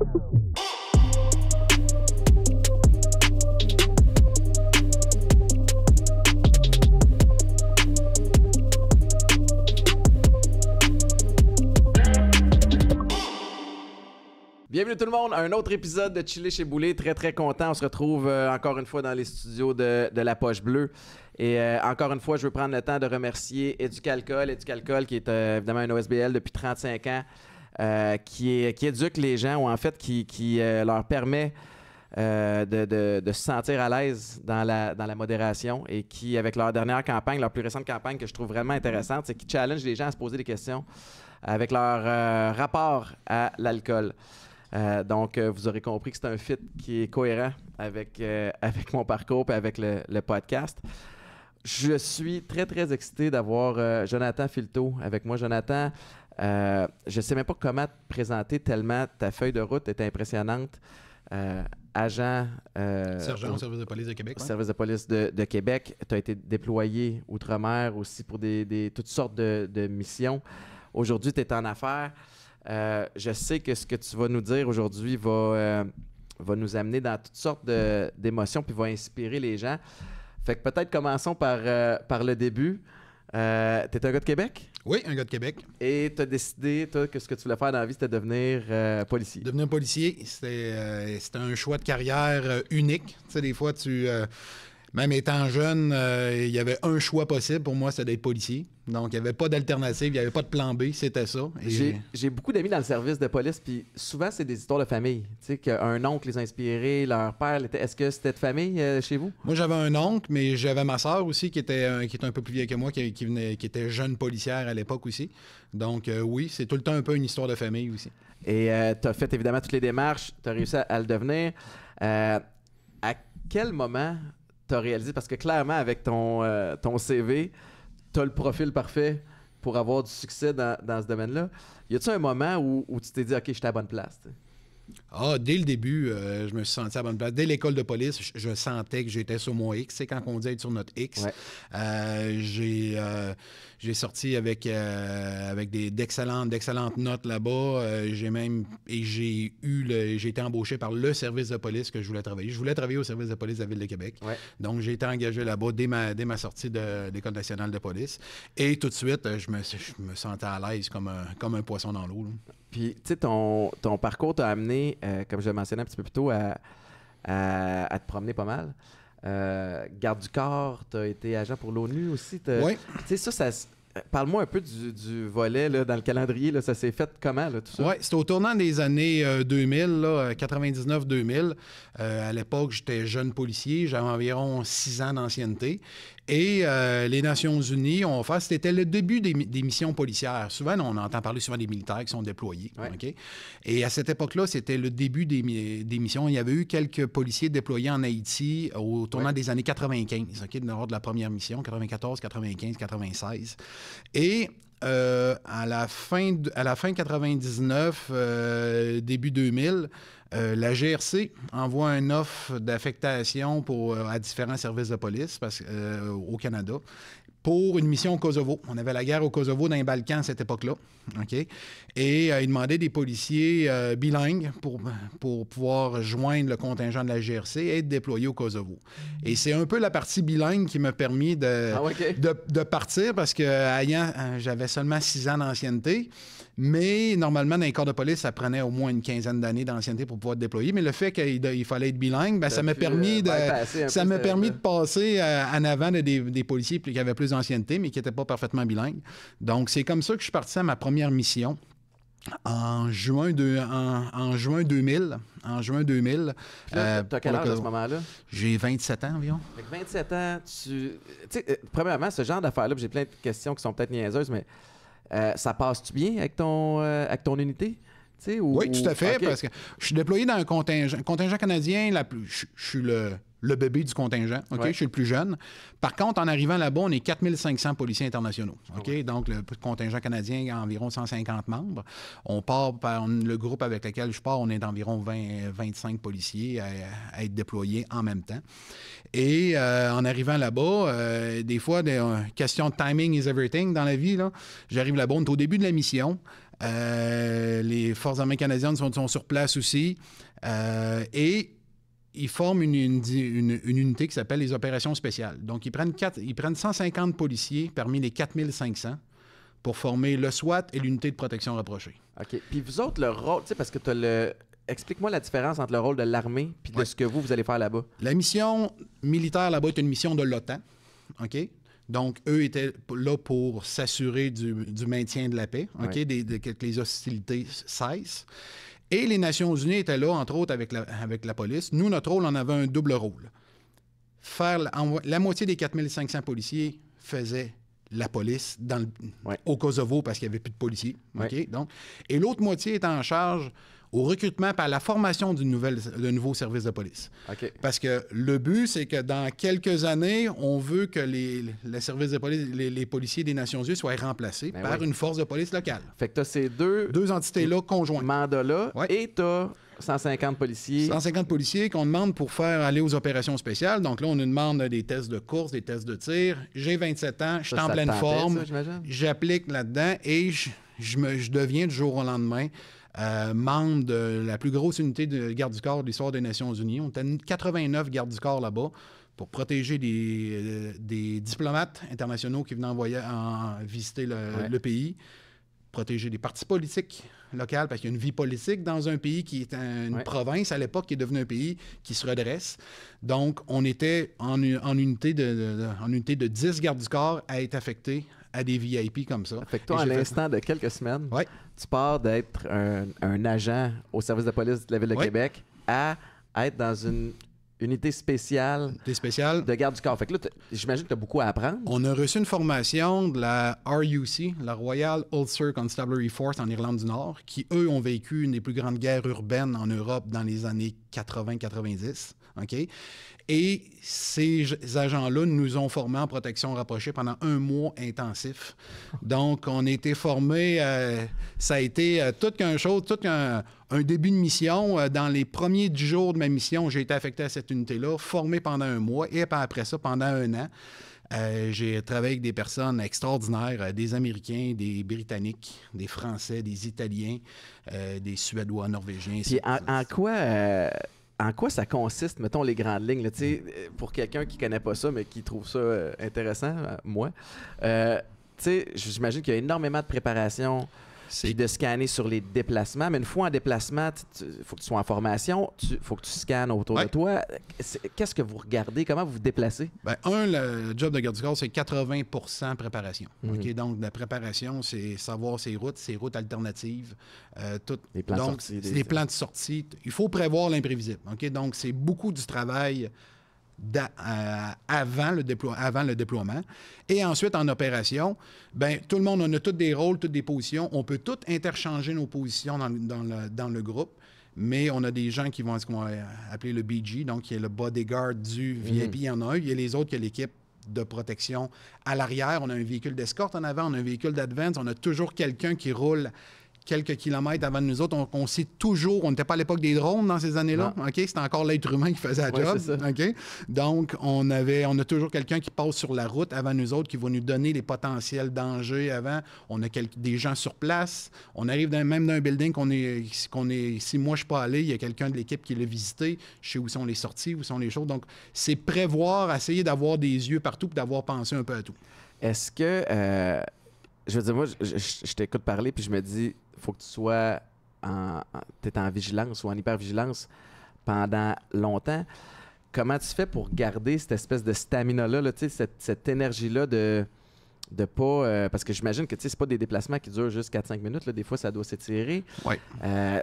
Bienvenue tout le monde à un autre épisode de Chiller chez Boulay. Très très content. On se retrouve encore une fois dans les studios de La Poche Bleue. Et encore une fois, je veux prendre le temps de remercier Éducalcool qui est évidemment un OSBL depuis 35 ans, qui éduque les gens ou en fait qui leur permet de se sentir à l'aise dans la modération et qui, avec leur dernière campagne, leur plus récente campagne que je trouve vraiment intéressante, c'est qu'ils challenge les gens à se poser des questions avec leur rapport à l'alcool. Donc, vous aurez compris que c'est un fit qui est cohérent avec mon parcours et avec le podcast. Je suis très, très excité d'avoir Jonathan Filto avec moi. Jonathan, je ne sais même pas comment te présenter tellement ta feuille de route est impressionnante. Agent... Sergent au service de police de Québec. Service de police de Québec. Tu as été déployé outre-mer aussi pour toutes sortes de missions. Aujourd'hui, tu es en affaires. Je sais que ce que tu vas nous dire aujourd'hui va nous amener dans toutes sortes d'émotions puis va inspirer les gens. Fait que peut-être commençons par le début. Tu es un gars de Québec? Oui, un gars de Québec. Et tu as décidé, toi, que ce que tu voulais faire dans la vie, c'était devenir policier. Devenir policier, c'était un choix de carrière unique. Tu sais, des fois, même étant jeune, il y avait un choix possible pour moi, c'était d'être policier. Donc, il n'y avait pas d'alternative, il n'y avait pas de plan B, c'était ça. Et... J'ai beaucoup d'amis dans le service de police, puis souvent, c'est des histoires de famille. Tu sais, qu'un oncle les a inspirés, leur père... Est-ce que c'était de famille chez vous? Moi, j'avais un oncle, mais j'avais ma sœur aussi qui était un peu plus vieille que moi, qui était jeune policière à l'époque aussi. Donc, oui, c'est tout le temps un peu une histoire de famille aussi. Et tu as fait évidemment toutes les démarches, tu as réussi à le devenir. À quel moment... tu as réalisé, parce que clairement, avec ton CV, tu as le profil parfait pour avoir du succès dans ce domaine-là. Y a-t-il un moment où tu t'es dit, OK, je suis à la bonne place? T'sais? Dès le début, je me suis senti à la bonne place. Dès l'école de police, je sentais que j'étais sur mon X. C'est quand on dit être sur notre X. Ouais. J'ai sorti avec d'excellentes notes là-bas. J'ai été embauché par le service de police que je voulais travailler. Je voulais travailler au service de police de la Ville de Québec. Ouais. Donc, j'ai été engagé là-bas dès ma sortie de l'École nationale de police. Et tout de suite, je me sentais à l'aise comme un poisson dans l'eau. Là. Puis, tu sais, ton parcours t'a amené, comme je le mentionnais un petit peu plus tôt, à te promener pas mal. Garde du corps, t'as été agent pour l'ONU aussi. Oui. Tu sais, ça parle-moi un peu du volet là, dans le calendrier. Là, ça s'est fait comment, là, tout ça? Oui, c'était au tournant des années 2000, 99-2000. À l'époque, j'étais jeune policier. J'avais environ 6 ans d'ancienneté. Et les Nations Unies ont fait... C'était le début des missions policières. Souvent, on entend parler souvent des militaires qui sont déployés. Ouais. Okay? Et à cette époque-là, c'était le début des missions. Il y avait eu quelques policiers déployés en Haïti au tournant des années 95, okay, lors de la première mission, 94, 95, 96. Et... à la fin de 99, début 2000, la GRC envoie une offre d'affectation à différents services de police au Canada pour une mission au Kosovo. On avait la guerre au Kosovo dans les Balkans à cette époque-là. Okay? Et ils demandaient des policiers bilingues pour pouvoir joindre le contingent de la GRC et être déployés au Kosovo. Et c'est un peu la partie bilingue qui m'a permis de partir parce que j'avais seulement 6 ans d'ancienneté. Mais normalement, dans les corps de police, ça prenait au moins une quinzaine d'années d'ancienneté pour pouvoir être déployé. Mais le fait qu'il fallait être bilingue, ça m'a permis de passer en avant des policiers qui avaient plus d'ancienneté, mais qui n'étaient pas parfaitement bilingues. Donc, c'est comme ça que je suis parti à ma première mission. En juin 2000. T'as quel âge à ce moment-là? J'ai 27 ans environ. Avec 27 ans, premièrement, ce genre d'affaires-là, j'ai plein de questions qui sont peut-être niaiseuses, mais ça passe-tu bien avec ton unité? Oui, tout à fait, okay. Parce que je suis déployé dans un contingent canadien. Je suis le bébé du contingent, OK? Ouais. Je suis le plus jeune. Par contre, en arrivant là-bas, on est 4500 policiers internationaux, OK? Ouais. Donc, le contingent canadien a environ 150 membres. On part le groupe avec lequel je pars, on est d'environ 25 policiers à être déployés en même temps. Et en arrivant là-bas, des fois, question de timing is everything dans la vie, là. J'arrive là-bas, on est au début de la mission. Les Forces armées canadiennes sont sur place aussi. Et ils forment une unité qui s'appelle les opérations spéciales. Donc, ils prennent 150 policiers parmi les 4500 pour former le SWAT et l'unité de protection rapprochée. OK. Puis vous autres, le rôle, tu sais, parce que tu as le... Explique-moi la différence entre le rôle de l'armée puis de ce que vous allez faire là-bas. La mission militaire là-bas est une mission de l'OTAN. OK? Donc, eux étaient là pour s'assurer du maintien de la paix, OK? Que les hostilités cessent. Et les Nations unies étaient là, entre autres, avec la police. Nous, notre rôle, on avait un double rôle. La moitié des 4500 policiers faisaient la police au Kosovo parce qu'il n'y avait plus de policiers. Okay? Donc, et l'autre moitié était en charge au recrutement et à la formation de nouveaux services de police. Okay. Parce que le but, c'est que dans quelques années, on veut que les services de police, les policiers des Nations unies soient remplacés par une force de police locale. Fait que tu as ces deux entités-là conjointes. Mandats-là, et tu as 150 policiers. 150 policiers qu'on demande pour faire aller aux opérations spéciales. Donc là, on nous demande des tests de course, des tests de tir. J'ai 27 ans, je suis en pleine forme. J'applique là-dedans et je deviens du jour au lendemain membre de la plus grosse unité de garde du corps de l'histoire des Nations unies. On était 89 gardes du corps là-bas pour protéger des diplomates internationaux qui venaient visiter le pays, protéger des partis politiques locaux, parce qu'il y a une vie politique dans un pays qui est une province à l'époque, qui est devenu un pays qui se redresse. Donc, on était en unité de 10 gardes du corps à être affectés à des VIP comme ça. Fait que toi, à l'instant de quelques semaines, tu pars d'être un agent au service de police de la Ville de Québec à être dans une unité spéciale de garde du corps. Fait que là, j'imagine que tu as beaucoup à apprendre. On a reçu une formation de la RUC, la Royal Ulster Constabulary Force en Irlande du Nord, qui, eux, ont vécu une des plus grandes guerres urbaines en Europe dans les années 80-90. OK? Et ces agents-là nous ont formés en protection rapprochée pendant 1 mois intensif. Donc, on a été formés, ça a été tout un début de mission. Dans les premiers 10 jours de ma mission, j'ai été affecté à cette unité-là, formé pendant 1 mois, et après ça, pendant 1 an. J'ai travaillé avec des personnes extraordinaires, des Américains, des Britanniques, des Français, des Italiens, des Suédois, Norvégiens. Puis en quoi ça consiste, mettons, les grandes lignes, là, pour quelqu'un qui ne connaît pas ça, mais qui trouve ça intéressant, moi? J'imagine qu'il y a énormément de préparation puis de scanner sur les déplacements, mais une fois en déplacement, il faut que tu sois en formation, il faut que tu scannes autour de toi. Qu'est-ce que vous regardez? Comment vous vous déplacez? Bien, le job de garde du corps, c'est 80% préparation. Okay? Donc, la préparation, c'est savoir ses routes alternatives. Les plans de sortie. C'est des plans de sortie. Il faut prévoir l'imprévisible. Okay? Donc, c'est beaucoup du travail avant le déploiement. Et ensuite, en opération, tout le monde, on a tous des rôles, toutes des positions. On peut tous interchanger nos positions dans le groupe, mais on a des gens qui vont ce qu'on va appeler le BG, donc qui est le bodyguard du VIP. Il y en a un. Il y a les autres qui est l'équipe de protection à l'arrière. On a un véhicule d'escorte en avant, on a un véhicule d'advance. On a toujours quelqu'un qui roule quelques kilomètres avant nous autres. On sait toujours, on n'était pas à l'époque des drones dans ces années-là. Okay? C'était encore l'être humain qui faisait la job. Okay? Donc, on a toujours quelqu'un qui passe sur la route avant nous autres, qui va nous donner les potentiels dangers avant. On a des gens sur place. On arrive même d'un building si moi je ne suis pas allé, il y a quelqu'un de l'équipe qui l'a visité. Je sais où sont les sorties, où sont les choses. Donc, c'est prévoir, essayer d'avoir des yeux partout et d'avoir pensé un peu à tout. Est-ce que... je veux dire, moi, je t'écoute parler puis je me dis, faut que tu sois t'es en vigilance ou en hypervigilance pendant longtemps. Comment tu fais pour garder cette espèce de stamina-là, cette énergie-là de pas... parce que j'imagine que c'est pas des déplacements qui durent juste 4-5 minutes. Là, des fois, ça doit s'étirer. Oui.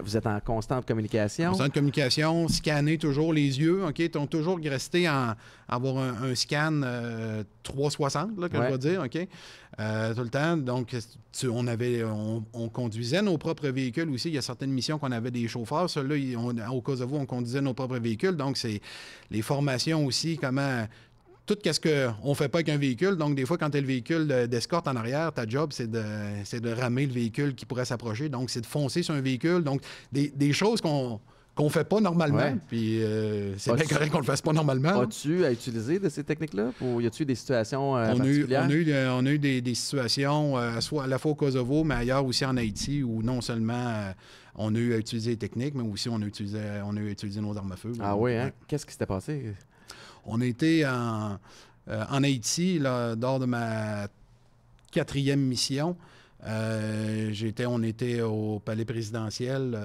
Vous êtes en constante communication. Constante communication, scanner toujours les yeux. OK? Ils ont toujours resté avoir un scan 360, là, que je vais dire. OK? Tout le temps. Donc, on conduisait nos propres véhicules aussi. Il y a certaines missions qu'on avait des chauffeurs. Ceux-là, au Kosovo, on conduisait nos propres véhicules. Donc, c'est les formations aussi, comment... Tout ce qu'on ne fait pas avec un véhicule. Donc, des fois, quand tu as le véhicule d'escorte en arrière, ta job, c'est de ramer le véhicule qui pourrait s'approcher. Donc, c'est de foncer sur un véhicule. Donc, des choses qu'on qu'on fait pas normalement. Ouais. Puis c'est bien correct qu'on le fasse pas normalement. As-tu à utiliser de ces techniques-là? Ou y a-tu des situations On a particulières? eu des situations, soit à la fois au Kosovo, mais ailleurs aussi en Haïti, où non seulement on a eu à utiliser les techniques, mais aussi on a eu à utiliser nos armes à feu. Ah oui, hein? Ouais. Qu'est-ce qui s'était passé? On a été en Haïti là, lors de ma 4e mission. On était au palais présidentiel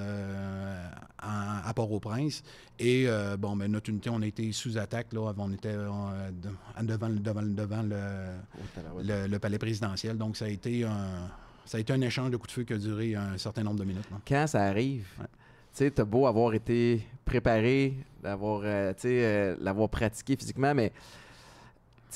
à Port-au-Prince et notre unité, on a été sous attaque. Là, on était devant le palais présidentiel. Donc, ça a été un échange de coups de feu qui a duré un certain nombre de minutes. Là. Quand ça arrive, Ouais. tu sais, t'as beau avoir été préparé, l'avoir pratiqué physiquement, mais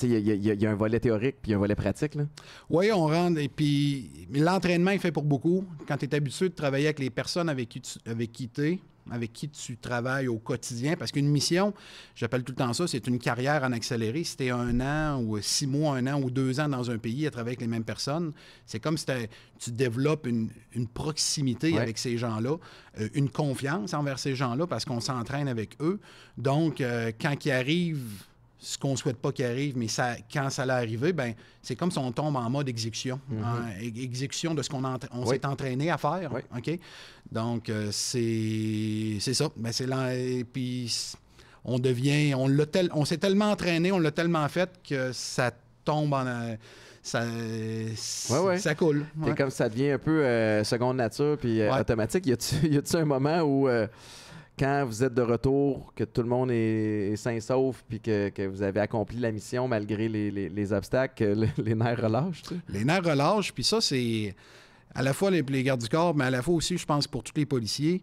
il y a un volet théorique puis un volet pratique. Là. Oui, on rentre. Et puis, l'entraînement est fait pour beaucoup. Quand tu es habitué de travailler avec les personnes avec qui tu travailles au quotidien, parce qu'une mission, j'appelle tout le temps ça, c'est une carrière en accéléré. Si tu es 1 an ou 6 mois, 1 an ou 2 ans dans un pays à travailler avec les mêmes personnes, c'est comme si tu développes une proximité avec ces gens-là, une confiance envers ces gens-là parce qu'on s'entraîne avec eux. Donc, quand ils arrivent ce qu'on ne souhaite pas qu'il arrive, mais quand ça l'est arrivé, ben c'est comme si on tombe en mode exécution. Exécution de ce qu'on s'est entraîné à faire. Oui. OK? Donc, c'est ça. Ben, et puis, on s'est tellement entraîné, on l'a tellement fait que ça tombe ça coule. C'est comme ça devient un peu seconde nature puis automatique. Y a-tu un moment où... quand vous êtes de retour, que tout le monde est sain et sauf, puis que vous avez accompli la mission malgré les obstacles, les nerfs relâchent, tu sais? Les nerfs relâchent, puis ça, c'est à la fois les gardes du corps, mais à la fois aussi, je pense, pour tous les policiers,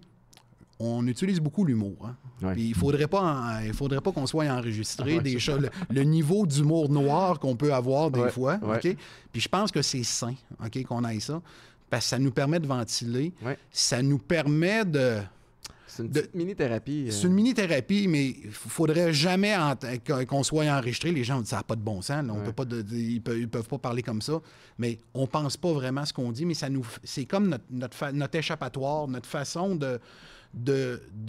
on utilise beaucoup l'humour. Hein? Ouais. Puis il faudrait pas qu'on soit enregistré des choses, le niveau d'humour noir qu'on peut avoir des fois. Ouais. OK? Puis je pense que c'est sain, OK, qu'on aille ça, parce que ça nous permet de ventiler, ça nous permet de... C'est une petite mini-thérapie. C'est une mini-thérapie, mais il ne faudrait jamais qu'on soit enregistré. Les gens disent ça n'a pas de bon sens. Là, on peut pas ils peuvent pas parler comme ça. Mais on ne pense pas vraiment ce qu'on dit, mais c'est comme notre échappatoire, notre façon de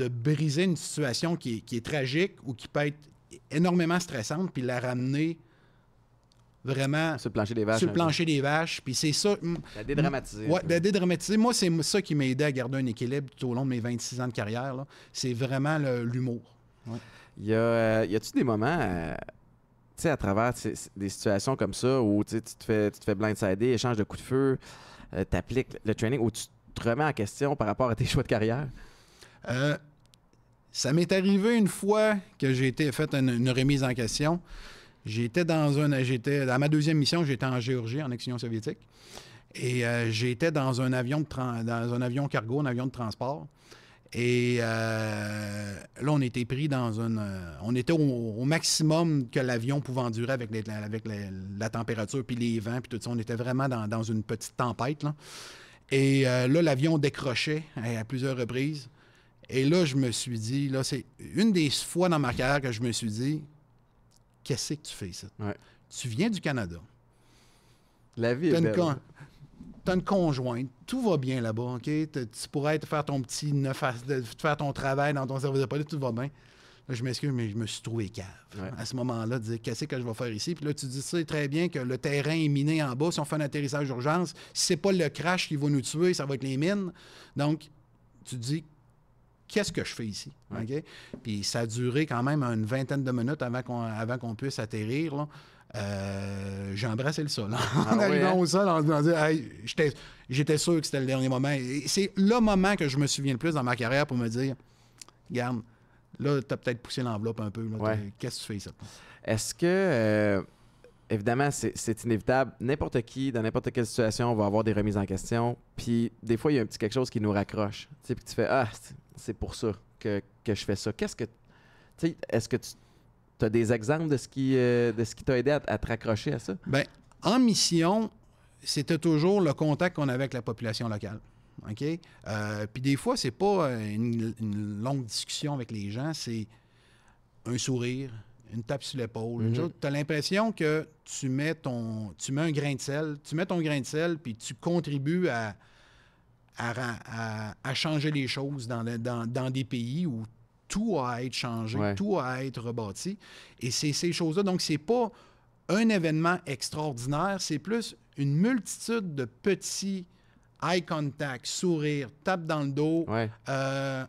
briser une situation qui est tragique ou qui peut être énormément stressante, puis la ramener vraiment sur le plancher des vaches. Sur le plancher des vaches. Puis c'est ça. La dédramatiser. Oui, la dédramatiser. Moi, c'est ça qui m'a aidé à garder un équilibre tout au long de mes 26 ans de carrière. Là. C'est vraiment l'humour. Ouais. Y a-tu des moments, tu sais, à travers des situations comme ça où tu te fais blindsider, échange de coups de feu, t'appliques le training, où tu te remets en question par rapport à tes choix de carrière? Ça m'est arrivé une fois que j'ai fait une remise en question. Dans ma 2e mission, j'étais en Géorgie, en ex-Union soviétique. Et j'étais dans un avion cargo, un avion de transport. Et là, on était pris on était au maximum que l'avion pouvait endurer avec la température, puis les vents, puis tout ça. On était vraiment dans une petite tempête, là. Et là, l'avion décrochait à plusieurs reprises. Et là, je me suis dit, là, c'est une des fois dans ma carrière que je me suis dit, qu'est-ce que tu fais, ça? Ouais. Tu viens du Canada. La vie est belle. Tu as une conjointe. Tout va bien là-bas, OK? Tu pourrais faire ton petit faire ton travail dans ton service de police, tout va bien. Là, je m'excuse, mais je me suis trouvé cave. Ouais. À ce moment-là, de dire, qu'est-ce que je vais faire ici? Puis là, tu dis, sais très bien que le terrain est miné en bas. Si on fait un atterrissage d'urgence, si c'est pas le crash qui va nous tuer, ça va être les mines. Donc, tu te dis, qu'est-ce que je fais ici? Ouais. Okay? Puis ça a duré quand même une 20aine de minutes avant qu'on puisse atterrir. Là. J'ai embrassé le sol. En arrivant au sol, en disant, hey, j'étais sûr que c'était le dernier moment. Et c'est le moment que je me souviens le plus dans ma carrière pour me dire, regarde, là, tu as peut-être poussé l'enveloppe un peu. Là, ouais. Qu'est-ce que tu fais ici? Est-ce que, évidemment, c'est inévitable. N'importe qui, dans n'importe quelle situation, va avoir des remises en question. Puis des fois, il y a un petit quelque chose qui nous raccroche. Puis tu fais, c'est pour ça que je fais ça. Est-ce que tu as des exemples de ce qui t'a aidé à te raccrocher à ça? Bien, en mission, c'était toujours le contact qu'on avait avec la population locale. OK? Puis des fois, c'est pas une longue discussion avec les gens, c'est un sourire, une tape sur l'épaule. Mm-hmm. Tu as l'impression que tu mets un grain de sel, puis tu contribues à à changer les choses dans des pays où tout a à être changé, tout a à être rebâti. Et c'est ces choses-là. Donc, c'est pas un événement extraordinaire, c'est plus une multitude de petits eye contact, sourire, tape dans le dos, un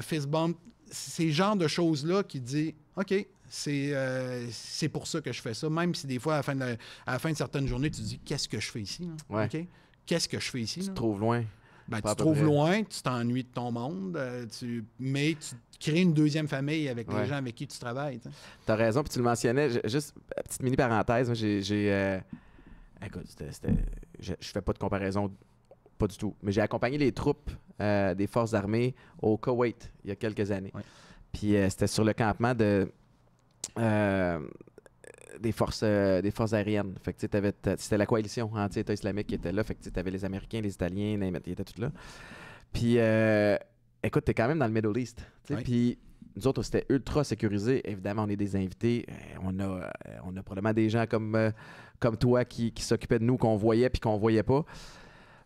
fist bump, ces genres de choses-là qui disent « OK, c'est pour ça que je fais ça », même si des fois, à la fin de certaines journées, tu te dis « Qu'est-ce que je fais ici? » OK? Qu'est-ce que je fais ici? Tu te trouves loin. Ben, tu te trouves loin, tu t'ennuies de ton monde, mais tu crées une deuxième famille avec les gens avec qui tu travailles. Tu as raison, puis tu le mentionnais. Juste, petite mini-parenthèse, écoute, je fais pas de comparaison, pas du tout, mais j'ai accompagné les troupes des forces armées au Koweït il y a quelques années. Puis c'était sur le campement des forces aériennes. Fait que c'était la coalition anti-État islamique qui était là. Fait que tu avais les Américains, les Italiens, ils étaient tous là. Puis écoute, t'es quand même dans le Middle East. Puis nous autres, c'était ultra sécurisé. Évidemment, on est des invités. On a probablement des gens comme toi qui s'occupaient de nous, qu'on voyait puis qu'on voyait pas.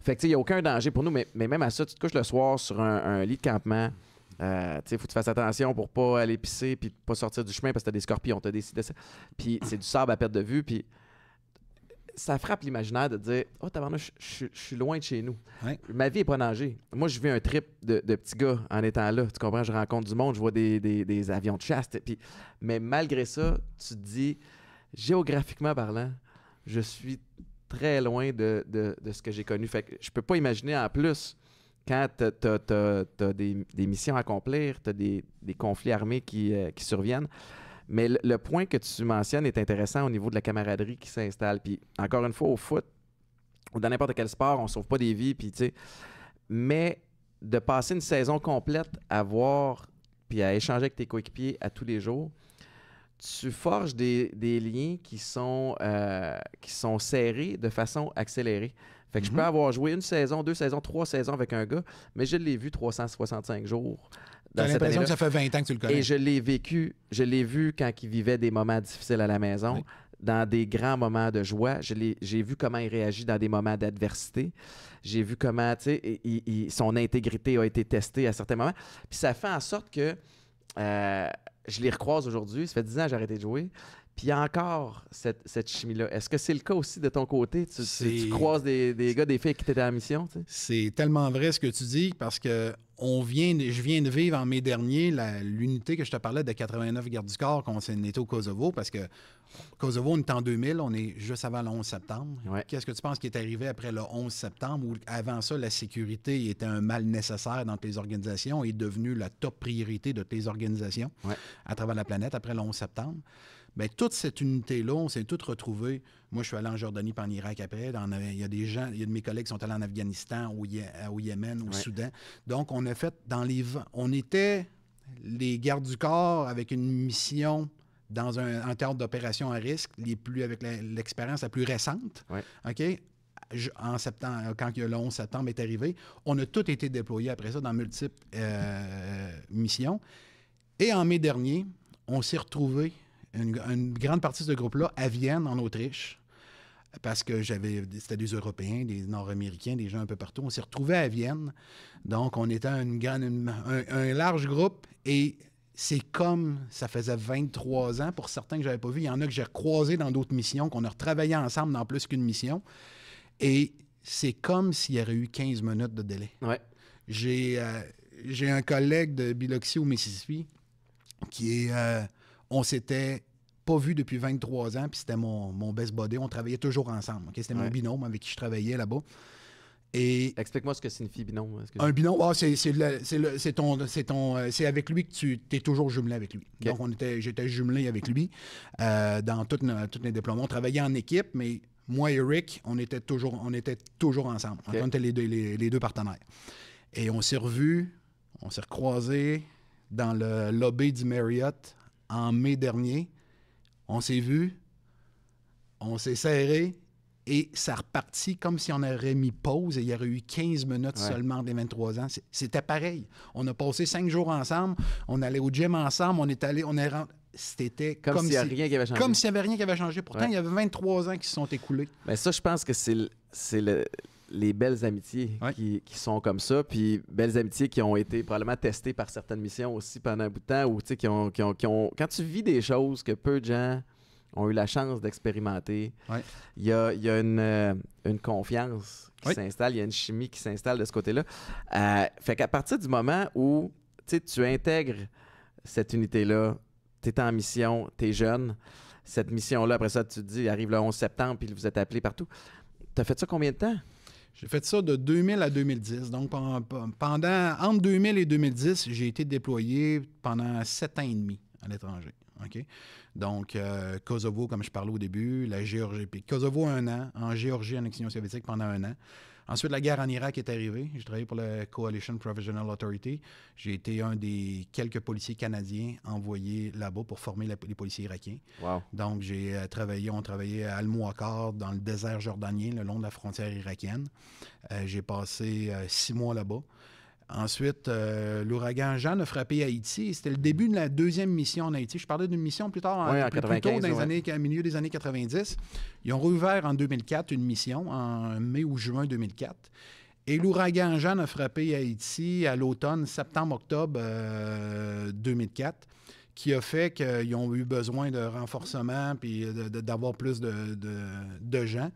Fait que il n'y a aucun danger pour nous. Mais même à ça, tu te couches le soir sur un lit de campement. Faut que tu fasses attention pour pas aller pisser puis pas sortir du chemin parce que t'as des scorpions, t'as des ci, ça. Puis c'est du sable à perte de vue. Puis ça frappe l'imaginaire de dire « Oh, tabarnak, je suis loin de chez nous. Ma vie n'est pas nagée. Moi, je vis un trip de petit gars en étant là. Tu comprends? Je rencontre du monde, je vois des avions de chasse. Mais malgré ça, tu te dis, géographiquement parlant, je suis très loin de ce que j'ai connu. Fait que je peux pas imaginer en plus quand t'as des missions à accomplir, t'as des conflits armés qui surviennent. Mais le point que tu mentionnes est intéressant au niveau de la camaraderie qui s'installe. Puis encore une fois, au foot ou dans n'importe quel sport, on ne sauve pas des vies. Puis, mais de passer une saison complète à voir puis à échanger avec tes coéquipiers à tous les jours, tu forges des liens qui sont serrés de façon accélérée. Fait que je peux avoir joué une saison, 2 saisons, 3 saisons avec un gars, mais je l'ai vu 365 jours. T'as l'impression que ça fait 20 ans que tu le connais. Et je l'ai vu quand il vivait des moments difficiles à la maison, dans des grands moments de joie. J'ai vu comment il réagit dans des moments d'adversité. J'ai vu comment, son intégrité a été testée à certains moments. Puis ça fait en sorte que je les recroise aujourd'hui. Ça fait 10 ans que j'ai arrêté de jouer. Puis il y a encore cette chimie-là. Est-ce que c'est le cas aussi de ton côté? Tu croises des gars, des filles qui étaient en mission? T'sais? C'est tellement vrai ce que tu dis parce que je viens de vivre en mai dernier l'unité que je te parlais de 89 gardes du corps qu'on s'est été au Kosovo parce que Kosovo, on est en 2000, on est juste avant le 11 septembre. Qu'est-ce que tu penses qui est arrivé après le 11 septembre où avant ça, la sécurité était un mal nécessaire dans tes organisations et est devenue la top priorité de tes organisations à travers la planète après le 11 septembre? Bien, toute cette unité-là, on s'est toutes retrouvés. Moi, je suis allé en Jordanie puis en Irak après. Il y a de mes collègues qui sont allés en Afghanistan, au Yémen, au Soudan. Donc, on a fait on était les gardes du corps avec une mission dans un théâtre d'opération à risque, avec l'expérience la plus récente. OK? En septembre, quand le 11 septembre est arrivé, on a tous été déployés après ça dans multiples missions. Et en mai dernier, on s'est retrouvés une grande partie de ce groupe-là à Vienne, en Autriche, parce que c'était des Européens, des Nord-Américains, des gens un peu partout. On s'est retrouvés à Vienne. Donc, on était un large groupe et c'est comme ça faisait 23 ans pour certains que je n'avais pas vu. Il y en a que j'ai recroisés dans d'autres missions, qu'on a retravaillé ensemble dans plus qu'une mission. Et c'est comme s'il y aurait eu 15 minutes de délai. J'ai un collègue de Biloxi au Mississippi qui on s'était pas vu depuis 23 ans, puis c'était mon best buddy. On travaillait toujours ensemble. Okay? C'était mon binôme avec qui je travaillais là-bas. Et explique-moi ce que signifie binôme. Un binôme, c'est avec lui que tu es toujours jumelé avec lui. Okay. Donc, j'étais jumelé avec lui dans tous les déploiements. On travaillait en équipe, mais moi et Rick, on était toujours ensemble. Okay. On était les deux partenaires. Et on s'est revus, on s'est recroisés dans le lobby du Marriott en mai dernier. On s'est vus, on s'est serrés et ça repartit comme si on aurait mis pause et il y aurait eu 15 minutes seulement des 23 ans. C'était pareil. On a passé 5 jours ensemble, on allait au gym ensemble, c'était comme s'il n'y avait rien qui avait changé. Comme s'il n'y avait rien qui avait changé. Pourtant, il y avait 23 ans qui se sont écoulés. Mais ça, je pense que c'est les belles amitiés qui sont comme ça, puis belles amitiés qui ont été probablement testées par certaines missions aussi pendant un bout de temps, ou tu sais, qui ont... Quand tu vis des choses que peu de gens ont eu la chance d'expérimenter, il y a une confiance qui s'installe, il y a une chimie qui s'installe de ce côté-là. Fait qu'à partir du moment où tu intègres cette unité-là, tu es en mission, tu es jeune, cette mission-là, après ça, tu te dis, arrive le 11 septembre, puis vous êtes appelé partout. Tu as fait ça combien de temps? J'ai fait ça de 2000 à 2010. Donc, entre 2000 et 2010, j'ai été déployé pendant 7 ans et demi à l'étranger. OK? Donc, Kosovo, comme je parlais au début, la Géorgie. Puis Kosovo, 1 an. En Géorgie, en ex-Union soviétique, pendant 1 an. Ensuite, la guerre en Irak est arrivée. J'ai travaillé pour la Coalition Provisional Authority. J'ai été un des quelques policiers canadiens envoyés là-bas pour former les policiers irakiens. Wow. Donc, on travaillait à Al-Mouakar, dans le désert jordanien, le long de la frontière irakienne. J'ai passé 6 mois là-bas. Ensuite, l'ouragan Jeanne a frappé Haïti. C'était le début de la deuxième mission en Haïti. Je parlais d'une mission plus tard, en plus 95, tôt, au milieu des années 90. Ils ont rouvert en 2004 une mission, en mai ou juin 2004. Et l'ouragan Jeanne a frappé Haïti à l'automne, septembre-octobre 2004, qui a fait qu'ils ont eu besoin de renforcement puis d'avoir plus de gens.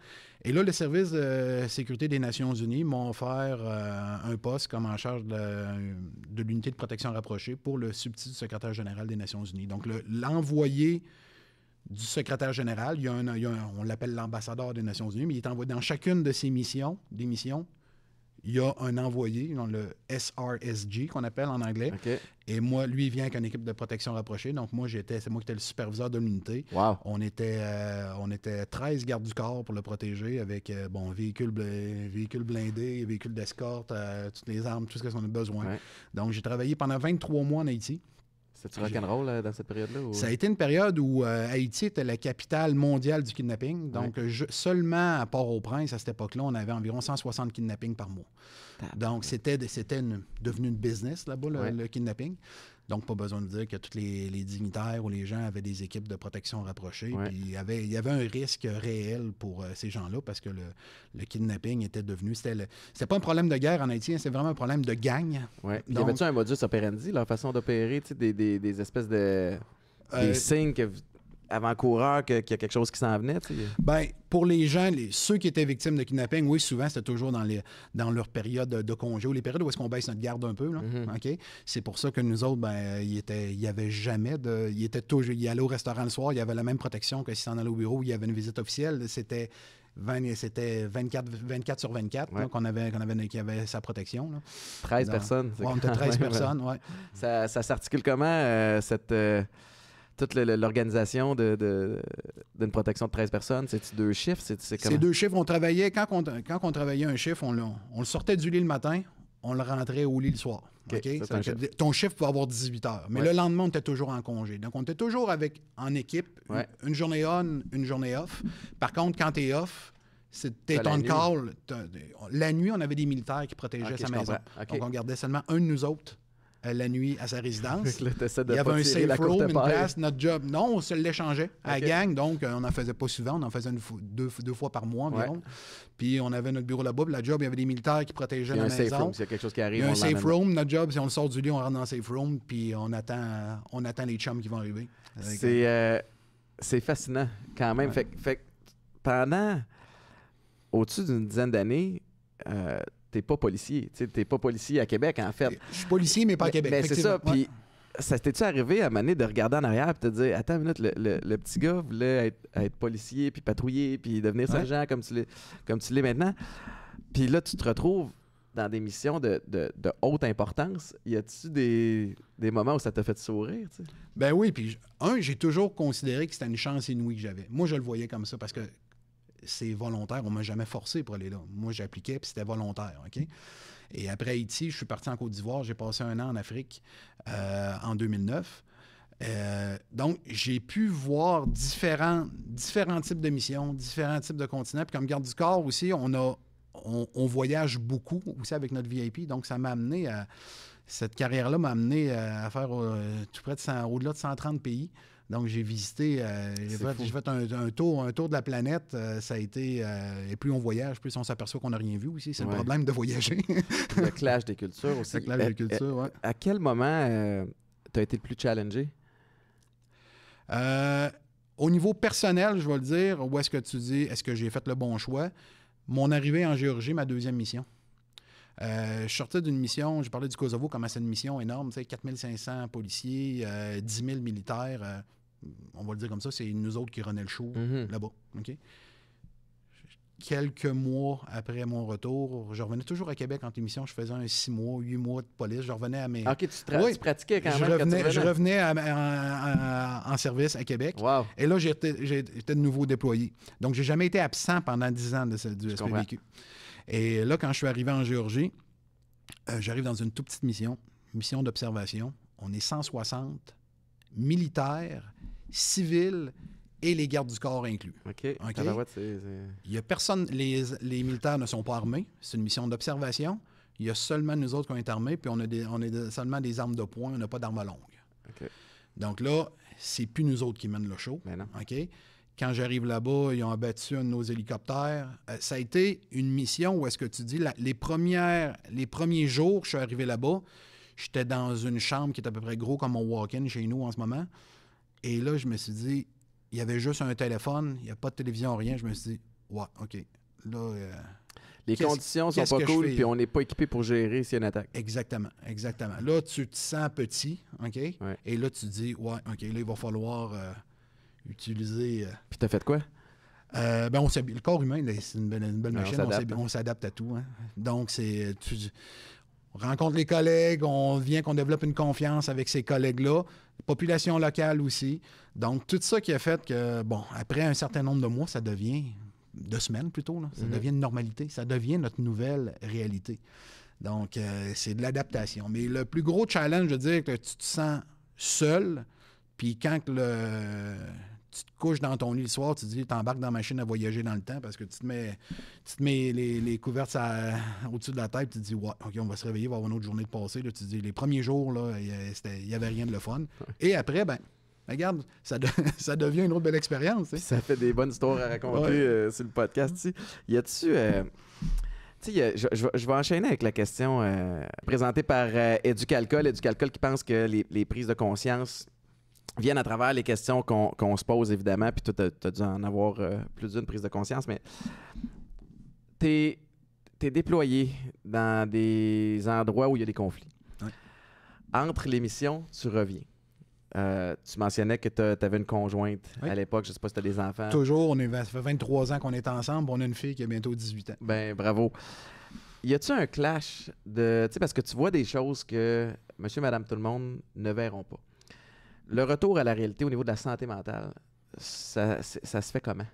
Et là, le service de sécurité des Nations unies m'a offert un poste comme en charge de l'unité de protection rapprochée pour le substitut secrétaire général des Nations unies. Donc, l'envoyé du secrétaire général, on l'appelle l'ambassadeur des Nations unies, mais il est envoyé dans chacune de ces missions, il y a un envoyé, le SRSG qu'on appelle en anglais. Okay. Et moi, lui, il vient avec une équipe de protection rapprochée. Donc, c'est moi qui étais le superviseur de l'unité. Wow. On était 13 gardes du corps pour le protéger avec véhicules blindés, véhicules d'escorte, toutes les armes, tout ce qu'on a besoin. Ouais. Donc, j'ai travaillé pendant 23 mois en Haïti. C'était-tu rock'n'roll dans cette période-là? Ou... Ça a été une période où Haïti était la capitale mondiale du kidnapping. Donc, seulement à Port-au-Prince, à cette époque-là, on avait environ 160 kidnappings par mois. Donc, c'était devenu une business là-bas, le kidnapping. Donc, pas besoin de dire que tous les dignitaires ou les gens avaient des équipes de protection rapprochées. Puis, il y avait un risque réel pour ces gens-là parce que le kidnapping était devenu... C'était pas un problème de guerre en Haïti, c'était vraiment un problème de gang. Oui. Y avait-tu un modus operandi, leur façon d'opérer, des espèces de... des signes avant-coureurs qu'il y a quelque chose qui s'en venait? Bien, pour les gens, ceux qui étaient victimes de kidnapping, oui, souvent, c'était toujours dans leur période de congé ou les périodes où est-ce qu'on baisse notre garde un peu. Là, OK? C'est pour ça que nous autres, il y avait jamais de... Il allait au restaurant le soir, il y avait la même protection que s'il s'en allait au bureau où il y avait une visite officielle. C'était 24 sur 24 là, qu'il y avait sa protection. Là. 13 personnes. On était 13 personnes, oui. Ça s'articule comment, toute l'organisation d'une protection de 13 personnes? C'est-tu 2 chiffres? C'est 2 chiffres. On travaillait, quand on travaillait un chiffre, on le sortait du lit le matin, on le rentrait au lit le soir. Okay? Ton chiffre peut avoir 18 heures. Mais le lendemain, on était toujours en congé. Donc, on était toujours en équipe, une journée on, une journée off. Par contre, quand tu es off, t'es on call. La nuit, on avait des militaires qui protégeaient sa maison. Donc, on gardait seulement un de nous autres la nuit à sa résidence. Là, il y avait un safe room, une place, notre job. Non, on se l'échangeait à la gang, donc on n'en faisait pas souvent, on en faisait deux fois par mois environ. Puis on avait notre bureau là-bas, puis la job, il y avait des militaires qui protégeaient la maison. Il y a un safe room, s'il y a quelque chose qui arrive. Il y a un safe room, notre job, si on le sort du lit, on rentre dans le safe room, puis on attend les chums qui vont arriver. C'est fascinant quand même. Fait pendant au-dessus d'une dizaine d'années, t'es pas policier. T'es pas policier à Québec, en fait. Je suis policier, mais pas à Québec. Mais c'est ça. Puis, ça t'es-tu arrivé à un moment donné de regarder en arrière et te dire, attends une minute, le petit gars voulait être policier, puis patrouiller, puis devenir sergent comme tu l'es maintenant. Puis là, tu te retrouves dans des missions de haute importance. Y a-tu des moments où ça t'a fait sourire? T'sais? Ben oui. Puis, j'ai toujours considéré que c'était une chance inouïe que j'avais. Moi, je le voyais comme ça parce que c'est volontaire. On ne m'a jamais forcé pour aller là. Moi, j'appliquais, puis c'était volontaire. OK? Et après Haïti, je suis parti en Côte d'Ivoire. J'ai passé 1 an en Afrique en 2009. Donc, j'ai pu voir différents types de missions, différents types de continents. Puis comme garde du corps aussi, on voyage beaucoup aussi avec notre VIP. Donc, ça m'a amené à... Cette carrière-là m'a amené à faire tout près de au-delà de 130 pays. Donc, j'ai visité, j'ai fait un tour de la planète. Ça a été, et plus on voyage, plus on s'aperçoit qu'on n'a rien vu aussi. C'est le problème de voyager. Le clash des cultures aussi. Le clash des cultures, oui. À quel moment tu as été le plus challengé? Au niveau personnel, je vais le dire, où est-ce que tu dis, est-ce que j'ai fait le bon choix? Mon arrivée en Géorgie, ma deuxième mission. Je sortais d'une mission, je parlais du Kosovo, comment c'est une mission énorme, 4500 policiers, 10 000 militaires, on va le dire comme ça, c'est nous autres qui renaient le show là-bas. Okay? Quelques mois après mon retour, je revenais toujours à Québec entre émissions, je faisais un 6 mois, 8 mois de police, je revenais à mes... OK, tu pratiquais quand même je revenais en service à Québec, wow. Et là, j'étais de nouveau déployé. Donc, j'ai jamais été absent pendant 10 ans du SPVQ. Et là, quand je suis arrivé en Géorgie, j'arrive dans une toute petite mission d'observation. On est 160 militaires, civils et les gardes du corps inclus. OK. Il y a personne, les militaires ne sont pas armés. C'est une mission d'observation. Il y a seulement nous autres qui ont été armés, puis on a seulement des armes de poing, on n'a pas d'armes longues. Okay. Donc là, c'est plus nous autres qui mènent le show. Mais non. OK? Quand j'arrive là-bas, ils ont abattu un de nos hélicoptères. Ça a été une mission où est-ce que tu dis, les premiers jours que je suis arrivé là-bas, j'étais dans une chambre qui est à peu près gros comme mon walk-in chez nous en ce moment. Et là, je me suis dit, il y avait juste un téléphone, il n'y a pas de télévision, rien. Je me suis dit, ouais, OK. Là, les conditions sont pas cool, puis on n'est pas équipé pour gérer s'il y a une attaque. Exactement. Là, tu te sens petit, OK? Ouais. Et là, tu te dis, ouais, OK, là, il va falloir utiliser... Puis t'as fait quoi? Le corps humain, c'est une belle machine. On s'adapte à tout. Hein? Donc, on rencontre les collègues, on développe une confiance avec ces collègues-là. Population locale aussi. Donc, tout ça qui a fait que, après un certain nombre de mois, ça devient... de semaines plutôt, là, ça devient une normalité. Ça devient notre nouvelle réalité. Donc, c'est de l'adaptation. Mais le plus gros challenge, je veux dire, que tu te sens seul, puis quand tu te couches dans ton lit le soir, tu te dis, tu embarques dans la machine à voyager dans le temps parce que tu te mets les couvertes au-dessus de la tête, tu te dis, ouais, OK, on va se réveiller, on va avoir une autre journée de passé. Là, tu te dis, les premiers jours, il n'y avait rien de le fun. Et après, regarde, ça devient une autre belle expérience. Ça fait des bonnes histoires à raconter sur le podcast. Y a-tu... je vais enchaîner avec la question présentée par Éducalcool. Éducalcool qui pense que les prises de conscience viennent à travers les questions qu'on se pose, évidemment. Puis toi, tu as dû en avoir plus d'une prise de conscience. Mais t'es déployé dans des endroits où il y a des conflits. Ouais. Entre les missions, tu reviens. Tu mentionnais que tu avais une conjointe à l'époque. Je ne sais pas si tu as des enfants. Toujours. Ça fait 23 ans qu'on est ensemble. On a une fille qui a bientôt 18 ans. Ben bravo. Y a-tu un clash de... Tu sais, parce que tu vois des choses que monsieur, madame, tout le monde ne verront pas. Le retour à la réalité au niveau de la santé mentale, ça se fait comment?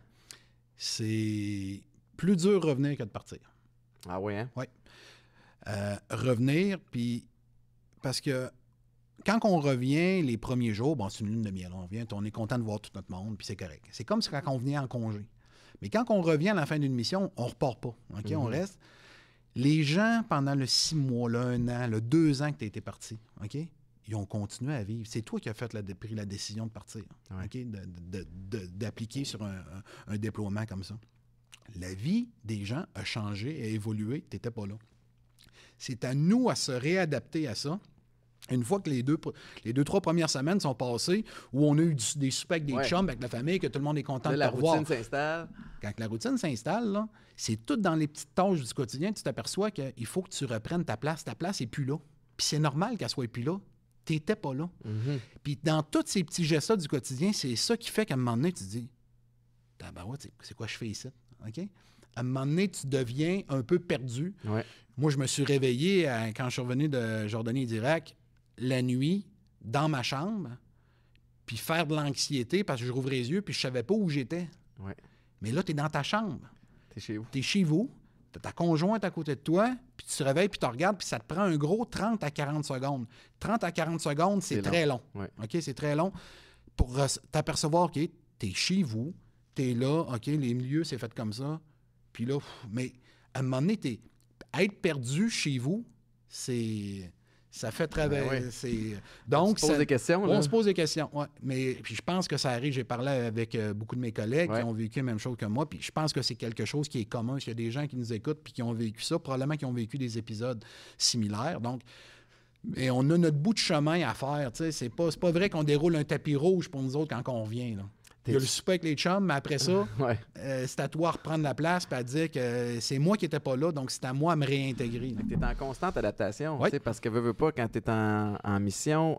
C'est plus dur de revenir que de partir. Ah oui, hein? Oui. Revenir, puis... Parce que quand on revient les premiers jours, c'est une lune de miel. On revient, on est content de voir tout notre monde, puis c'est correct. C'est comme si quand on venait en congé. Mais quand on revient à la fin d'une mission, on ne repart pas. OK? On reste. Les gens, pendant le 6 mois, le 1 an, le 2 ans que tu as été parti, OK? Ils ont continué à vivre. C'est toi qui as pris la décision de partir, OK? D'appliquer sur un déploiement comme ça. La vie des gens a changé, a évolué. Tu n'étais pas là. C'est à nous à se réadapter à ça. Une fois que les 2-3 premières semaines sont passées, où on a eu des soupers avec des chums, avec la famille, que tout le monde est content de te revoir. La routine s'installe. Quand la routine s'installe, là, c'est tout dans les petites tâches du quotidien. Tu t'aperçois qu'il faut que tu reprennes ta place. Ta place n'est plus là. Puis c'est normal qu'elle soit plus là. Tu n'étais pas là. Puis dans tous ces petits gestes du quotidien, c'est ça qui fait qu'à un moment donné, tu te dis, c'est quoi je fais ici? OK? À un moment donné, tu deviens un peu perdu. Ouais. Moi, je me suis réveillé quand je suis revenu de Jordanie et d'Irak, la nuit, dans ma chambre, puis faire de l'anxiété parce que je rouvrais les yeux puis je savais pas où j'étais. Ouais. Mais là, tu es dans ta chambre. Tu es chez vous. Tu es chez vous, tu as ta conjointe à côté de toi, puis tu te réveilles puis tu regardes, puis ça te prend un gros 30 à 40 secondes. 30 à 40 secondes, c'est très long. Ouais. OK, c'est très long pour t'apercevoir, OK, tu es chez vous, tu es là, OK, les milieux, c'est fait comme ça. Puis là, mais à un moment donné, être perdu chez vous, c'est Ça fait traverser. Donc, on se pose des questions. Là. On se pose des questions, oui. Mais puis je pense que ça arrive. J'ai parlé avec beaucoup de mes collègues qui ont vécu la même chose que moi. Puis je pense que c'est quelque chose qui est commun. Il y a des gens qui nous écoutent puis qui ont vécu ça, probablement qui ont vécu des épisodes similaires. Donc, et on a notre bout de chemin à faire. C'est pas vrai qu'on déroule un tapis rouge pour nous autres quand on revient. Là. Il y a le souper avec les chums, mais après ça, c'est à toi de reprendre la place et à dire que c'est moi qui n'étais pas là, donc c'est à moi de me réintégrer. Tu es en constante adaptation, parce que veux pas, quand tu es en mission,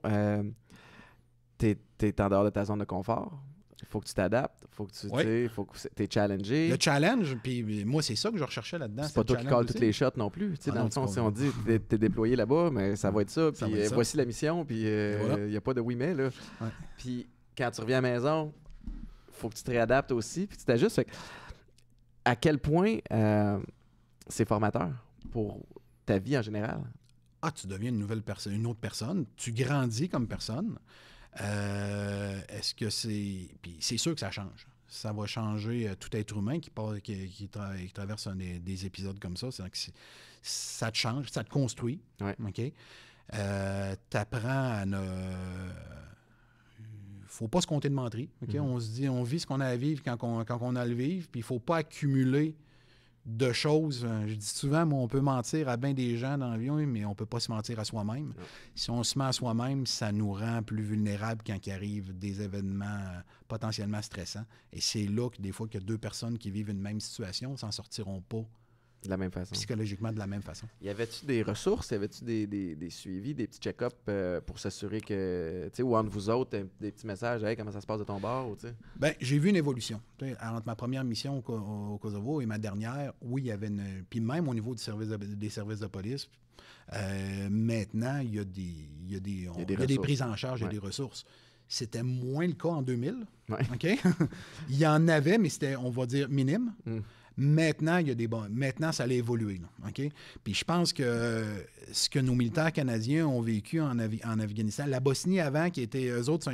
tu es en dehors de ta zone de confort. Il faut que tu t'adaptes, il faut que tu es challengé. Le challenge, puis moi, c'est ça que je recherchais là-dedans. C'est pas toi qui colle toutes les shots non plus. Dans le fond, si on dit t'es déployé là-bas, mais ça va être ça, puis voici la mission, puis il n'y a pas de oui mais. Là. Puis quand tu reviens à la maison, faut que tu te réadaptes aussi, puis tu t'ajustes. À quel point c'est formateur pour ta vie en général? Tu deviens une nouvelle personne, une autre personne. Tu grandis comme personne. Est-ce que c'est... Puis c'est sûr que ça change. Ça va changer tout être humain qui traverse des épisodes comme ça. Ça te change, ça te construit. OK? T'apprends à ne... faut pas se compter de menterie. Okay? On se dit, on vit ce qu'on a à vivre quand on a à le vivre, puis il faut pas accumuler de choses. Je dis souvent, on peut mentir à bien des gens dans la vie, mais on peut pas se mentir à soi-même. Si on se ment à soi-même, ça nous rend plus vulnérables quand il arrive des événements potentiellement stressants. Et c'est là que des fois, qu'il y a deux personnes qui vivent une même situation, s'en sortiront pas de la même façon. Psychologiquement, de la même façon. Y avait-tu des ressources? Y avait-tu des suivis, des petits check-ups pour s'assurer que, tu sais, ou entre vous autres, des petits messages, hey, comment ça se passe de ton bord? Bien, j'ai vu une évolution. Entre ma première mission au Kosovo et ma dernière, oui, il y avait une... Puis même au niveau des services de police, maintenant, il y a des prises en charge, il y a des ressources. C'était moins le cas en 2000. OK? Il y en avait, mais c'était, on va dire, minime. Maintenant, maintenant, ça allait évoluer. Là, OK? Puis je pense que ce que nos militaires canadiens ont vécu en Afghanistan, la Bosnie avant, eux autres,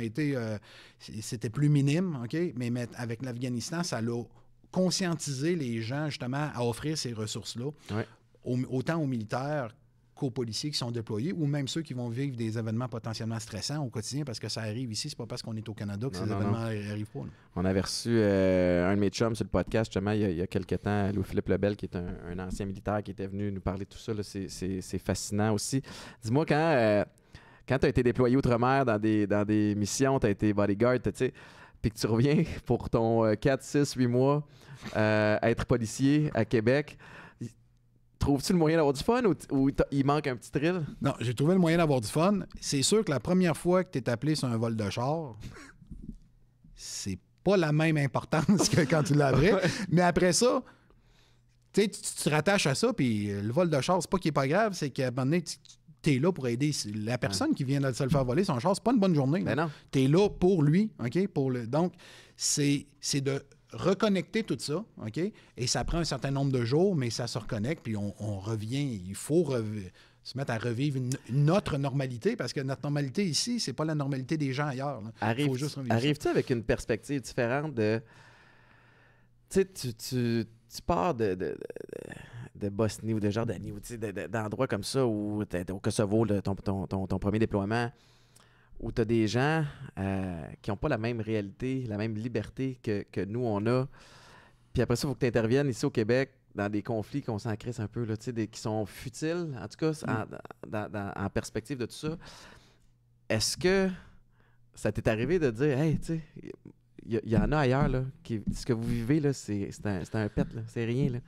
c'était plus minime, OK? Mais avec l'Afghanistan, ça l'a conscientisé les gens, justement, à offrir ces ressources-là, autant aux militaires qu'aux policiers qui sont déployés, ou même ceux qui vont vivre des événements potentiellement stressants au quotidien, parce que ça arrive ici, c'est pas parce qu'on est au Canada que ces événements n'arrivent pas. Là. On avait reçu un de mes chums sur le podcast, justement, il y a quelques temps, Louis-Philippe Lebel, qui est un ancien militaire, qui était venu nous parler de tout ça. Là. C'est fascinant aussi. Dis-moi, quand tu as été déployé outre-mer dans des missions, tu as été bodyguard, tu sais, puis que tu reviens pour ton 4, 6, 8 mois être policier à Québec, trouves-tu le moyen d'avoir du fun ou il manque un petit thrill? Non, j'ai trouvé le moyen d'avoir du fun. C'est sûr que la première fois que tu es appelé sur un vol de char, c'est pas la même importance que quand tu l'avais. Mais après ça, tu te rattaches à ça, puis le vol de char, c'est pas qu'il est pas grave, c'est qu'à un moment donné, tu es là pour aider la personne qui vient de se le faire voler son char. C'est pas une bonne journée. Ben non. Tu es là pour lui, OK? Donc, c'est de reconnecter tout ça, OK? Et ça prend un certain nombre de jours, mais ça se reconnecte, puis on revient. Il faut se mettre à revivre une autre normalité, parce que notre normalité ici, c'est pas la normalité des gens ailleurs. Arrives-tu avec une perspective différente de... Tu sais, tu pars de Bosnie ou de Jordanie, ou d'endroits comme ça, où t'es au Kosovo, ton premier déploiement, où tu as des gens qui n'ont pas la même réalité, la même liberté que nous, on a. Puis après ça, il faut que tu interviennes ici au Québec dans des conflits qu'on s'en crisse un peu, là, qui sont futiles, en tout cas, en perspective de tout ça. Est-ce que ça t'est arrivé de dire, hey, tu sais, il y en a ailleurs, là, ce que vous vivez, là, c'est un pet, là, c'est rien, là.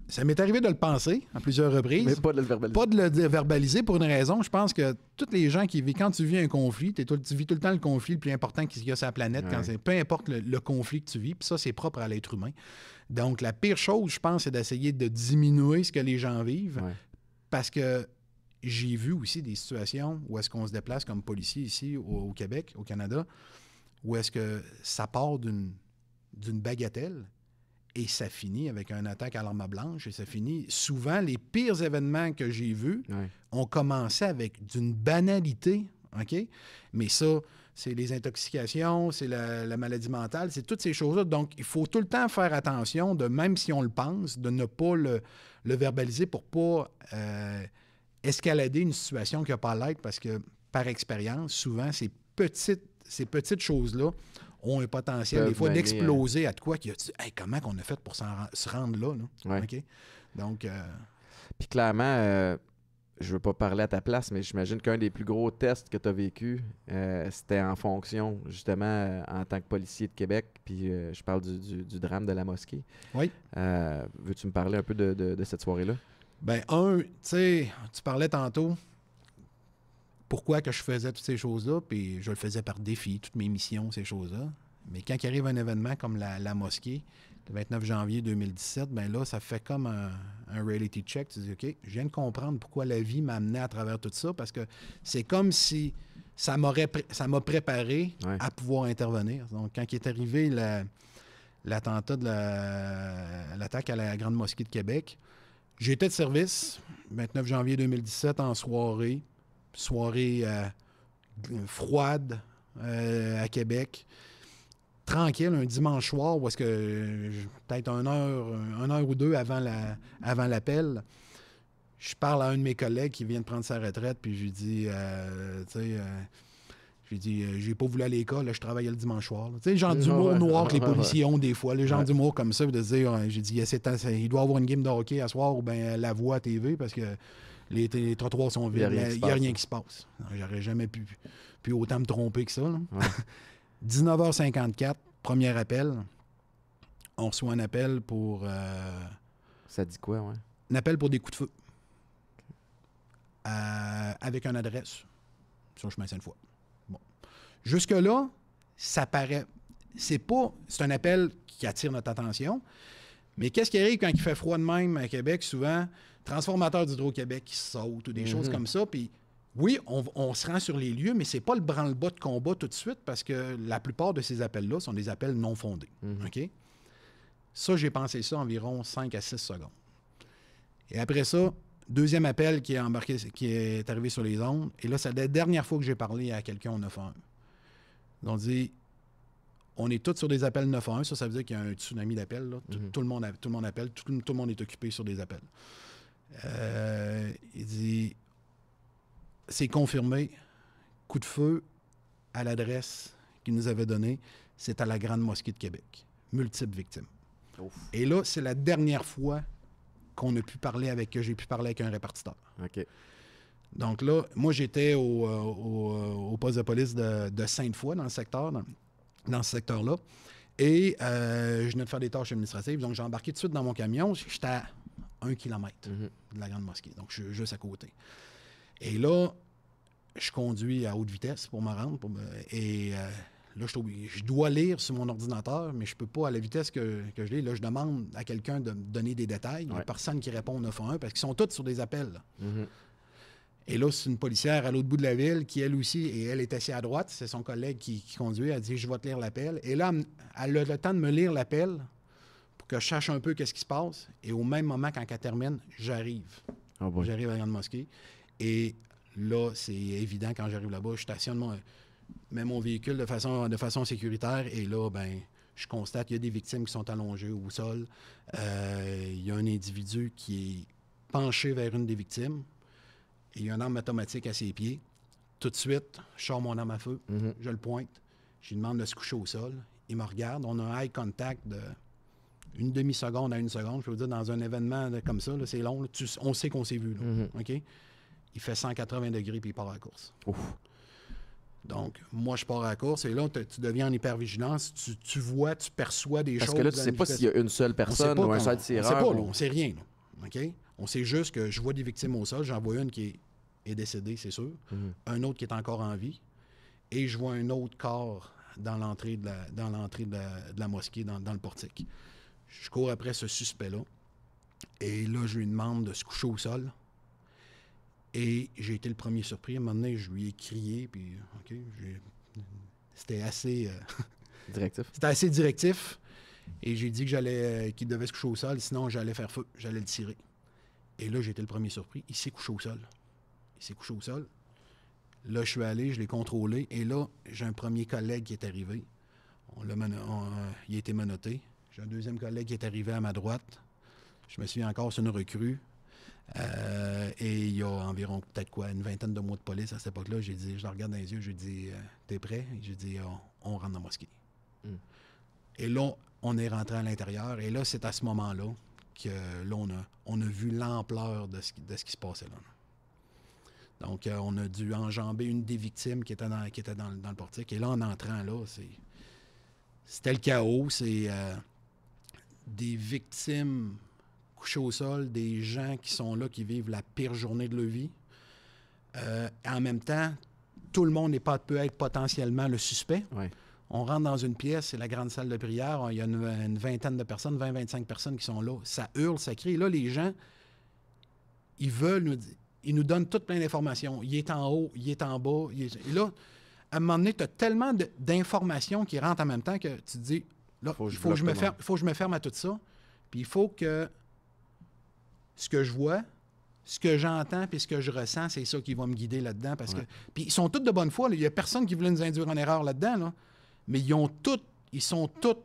Ça m'est arrivé de le penser à plusieurs reprises. Mais pas de le verbaliser. Pas de le verbaliser pour une raison. Je pense que tous les gens qui vivent, quand tu vis un conflit, tu vis tout le temps le conflit le plus important qu'il y a sur la planète, peu importe le conflit que tu vis, puis ça, c'est propre à l'être humain. Donc, la pire chose, je pense, c'est d'essayer de diminuer ce que les gens vivent, parce que j'ai vu aussi des situations où est-ce qu'on se déplace comme policier ici au Québec, au Canada, où est-ce que ça part d'une bagatelle, et ça finit avec une attaque à l'arme blanche, et ça finit... Souvent, les pires événements que j'ai vus ont commencé avec d'une banalité, OK? Mais ça, c'est les intoxications, c'est la maladie mentale, c'est toutes ces choses-là. Donc, il faut tout le temps faire attention, même si on le pense, de ne pas le verbaliser pour pas escalader une situation qui n'a pas à l'être parce que, par expérience, souvent, ces petites choses-là ont un potentiel, des fois, d'exploser à de quoi qu'il y a. Hey, comment on a fait pour se rendre là? Ouais. OK? Donc. Puis clairement, je veux pas parler à ta place, mais j'imagine qu'un des plus gros tests que tu as vécu, c'était en fonction, justement, en tant que policier de Québec. Puis je parle du drame de la mosquée. Oui. Veux-tu me parler un peu de cette soirée-là? Ben, tu sais, tu parlais tantôt pourquoi que je faisais toutes ces choses-là, puis je le faisais par défi, toutes mes missions, ces choses-là. Mais quand il arrive un événement comme la mosquée, le 29 janvier 2017, ben là, ça fait comme un reality check. Tu dis, OK, je viens de comprendre pourquoi la vie m'a amené à travers tout ça, parce que c'est comme si ça m'a préparé à pouvoir intervenir. Donc, quand il est arrivé l'attentat de l'attaque à la Grande Mosquée de Québec, j'étais de service, 29 janvier 2017, en soirée froide à Québec. Tranquille, un dimanche soir, où est-ce que peut-être une heure ou deux avant l'appel, je parle à un de mes collègues qui vient de prendre sa retraite, puis je lui dis, j'ai pas voulu aller à l'école, là, je travaillais le dimanche soir. Tu sais, le genre d'humour noir que les policiers ont des fois, les gens d'humour comme ça, de dire, j'ai dit, il doit y avoir une game de hockey à soir ou bien la voix à TV parce que les trottoirs sont vides, il n'y a rien qui se passe. J'aurais jamais pu autant me tromper que ça. Ouais. 19h54, premier appel. On reçoit un appel pour... Ça dit quoi, ouais? Un appel pour des coups de feu. Avec une adresse sur le chemin Sainte-Foy. Bon. Jusque-là, ça paraît... C'est un appel qui attire notre attention. Mais qu'est-ce qui arrive quand il fait froid de même à Québec, souvent? Transformateur d'Hydro-Québec qui saute ou des choses comme ça. Puis oui, on se rend sur les lieux, mais c'est pas le branle-bas de combat tout de suite parce que la plupart de ces appels-là sont des appels non fondés. OK? Ça, j'ai pensé ça environ 5 à 6 secondes. Et après ça, deuxième appel qui est arrivé sur les ondes. Et là, c'est la dernière fois que j'ai parlé à quelqu'un au 911. Ils ont dit... On est tous sur des appels 911. Ça veut dire qu'il y a un tsunami d'appels. Tout le monde appelle. Tout le monde est occupé sur des appels. Il dit, c'est confirmé. Coup de feu à l'adresse qu'il nous avait donnée. C'est à la Grande Mosquée de Québec. Multiples victimes. Ouf. Et là, c'est la dernière fois que j'ai pu parler avec un répartiteur. OK. Donc là, moi, j'étais au poste de police de Sainte-Foy, dans ce secteur-là. Et je venais de faire des tâches administratives. Donc, j'ai embarqué tout de suite dans mon camion. J'étais à 1 kilomètre de la Grande Mosquée. Donc, je suis juste à côté. Et là, je conduis à haute vitesse pour me rendre. Là, je dois lire sur mon ordinateur, mais je ne peux pas à la vitesse que je lis. Là, je demande à quelqu'un de me donner des détails. Il n'y a personne qui répond au 911 parce qu'ils sont tous sur des appels. Et là, c'est une policière à l'autre bout de la ville qui, elle aussi, et elle est assise à droite, c'est son collègue qui conduit, elle dit « Je vais te lire l'appel ». Et là, elle a le temps de me lire l'appel pour que je sache un peu qu'est-ce qui se passe. Et au même moment, quand elle termine, j'arrive. J'arrive à la Grande Mosquée. Et là, c'est évident, quand j'arrive là-bas, je stationne mon véhicule de façon sécuritaire. Et là, ben, je constate qu'il y a des victimes qui sont allongées au sol. Il y a un individu qui est penché vers une des victimes. Et il y a une arme automatique à ses pieds. Tout de suite, je sors mon arme à feu, je le pointe, je lui demande de se coucher au sol. Il me regarde, on a un eye contact de une demi-seconde à 1 seconde. Je peux vous dire, dans un événement comme ça, là, c'est long, là, on sait qu'on s'est vu. Là, OK? Il fait 180 degrés puis il part à la course. Ouf. Donc, moi, je pars à la course et là, tu deviens en hypervigilance. Tu vois, tu perçois des choses. Parce que là, tu ne sais pas s'il y a une seule personne ou un seul tireur. On ne sait rien. Là, OK? On sait juste que je vois des victimes au sol. J'en vois une qui est décédée, c'est sûr. Un autre qui est encore en vie. Et je vois un autre corps dans l'entrée de la mosquée, dans le portique. Je cours après ce suspect-là. Et là, je lui demande de se coucher au sol. Et j'ai été le premier surpris. À un moment donné, je lui ai crié. Puis, OK, c'était assez... directif. C'était assez directif. Et j'ai dit qu'il devait se coucher au sol. Sinon, j'allais faire feu. J'allais le tirer. Et là, j'ai été le premier surpris. Il s'est couché au sol. Là, je suis allé, je l'ai contrôlé. Et là, j'ai un premier collègue qui est arrivé. Il a été menotté. J'ai un deuxième collègue qui est arrivé à ma droite. Je me souviens encore, c'est une recrue. Et il y a environ peut-être une vingtaine de mois de police à cette époque-là. J'ai dit, je le regarde dans les yeux, j'ai dit, t'es prêt? J'ai dit, on rentre dans la mosquée. Et là, on est rentré à l'intérieur. Et là, c'est à ce moment-là que là, on a vu l'ampleur de ce qui se passait là. Donc, on a dû enjamber une des victimes qui était dans le portique. Et là, en entrant là, c'était le chaos. C'est des victimes couchés au sol, des gens qui sont là, qui vivent la pire journée de leur vie. En même temps, tout le monde peut être potentiellement le suspect. Ouais. On rentre dans une pièce, c'est la grande salle de prière. Il y a une vingtaine de personnes, 20-25 personnes qui sont là. Ça hurle, ça crie. Et là, les gens, ils nous donnent toutes plein d'informations. Il est en haut, il est en bas. Et là, à un moment donné, tu as tellement d'informations qui rentrent en même temps que tu te dis, là, il faut que je me ferme à tout ça. Puis il faut que ce que je vois, ce que j'entends puis ce que je ressens, c'est ça qui va me guider là-dedans. Puis ils sont tous de bonne foi. Il n'y a personne qui voulait nous induire en erreur là-dedans. Là. Mais ils sont tous...